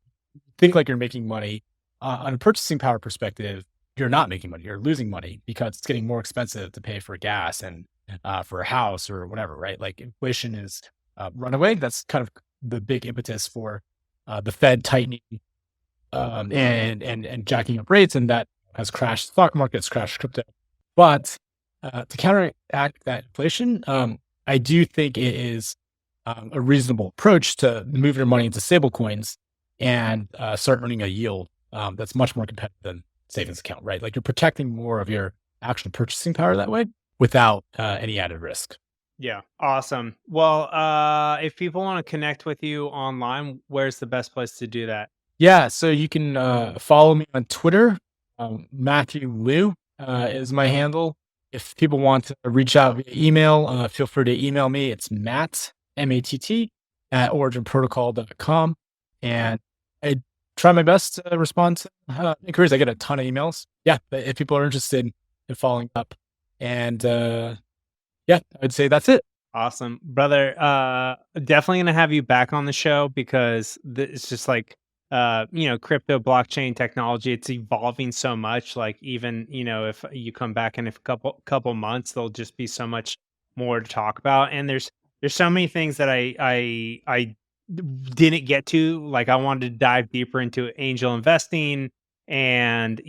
think like you're making money. On a purchasing power perspective, you're not making money. You're losing money because it's getting more expensive to pay for gas and for a house or whatever, right? Like, inflation is runaway. That's kind of the big impetus for the Fed tightening and jacking up rates, and that has crashed stock markets, crashed crypto. But to counteract that inflation, I do think it is a reasonable approach to move your money into stable coins and start earning a yield that's much more competitive than savings account, right? Like, you're protecting more of your actual purchasing power that way without any added risk. Yeah. Awesome. Well, if people want to connect with you online, where's the best place to do that? Yeah. So you can follow me on Twitter. Matthew Liu is my handle. If people want to reach out via email, feel free to email me. It's Matt, M-A-T-T, at originprotocol.com. And I try my best to respond to inquiries. I get a ton of emails. Yeah. But if people are interested in following up. And I'd say that's it. Awesome. Brother, definitely going to have you back on the show, because it's just like, crypto blockchain technology, it's evolving so much. Like, even, if you come back in a couple months, there'll just be so much more to talk about. And there's so many things that I didn't get to. Like, I wanted to dive deeper into angel investing and,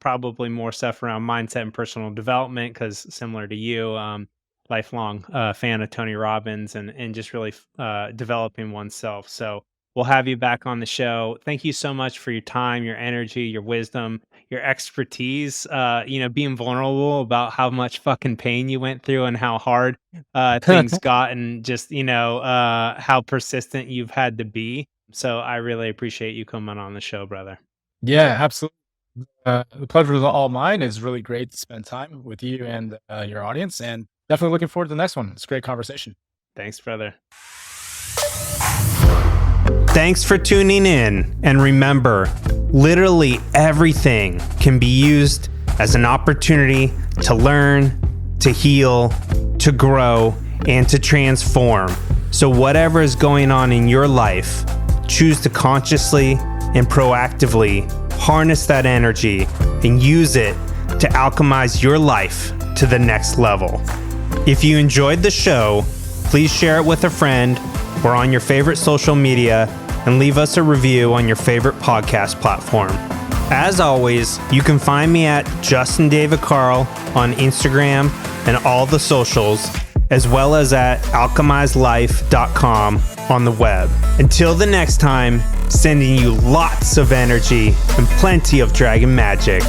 probably more stuff around mindset and personal development, because similar to you, lifelong fan of Tony Robbins and just really developing oneself. So we'll have you back on the show. Thank you so much for your time, your energy, your wisdom, your expertise, being vulnerable about how much fucking pain you went through and how hard things got, and just, how persistent you've had to be. So I really appreciate you coming on the show, brother. Yeah, absolutely. The pleasure is all mine. It's really great to spend time with you and your audience, and definitely looking forward to the next one. It's a great conversation. Thanks, brother. Thanks for tuning in. And remember, literally everything can be used as an opportunity to learn, to heal, to grow, and to transform. So whatever is going on in your life, choose to consciously and proactively harness that energy and use it to alchemize your life to the next level. If you enjoyed the show, please share it with a friend or on your favorite social media, and leave us a review on your favorite podcast platform. As always, you can find me at Justin David Carl on Instagram and all the socials, as well as at alchemizelife.com on the web. Until the next time, sending you lots of energy and plenty of dragon magic.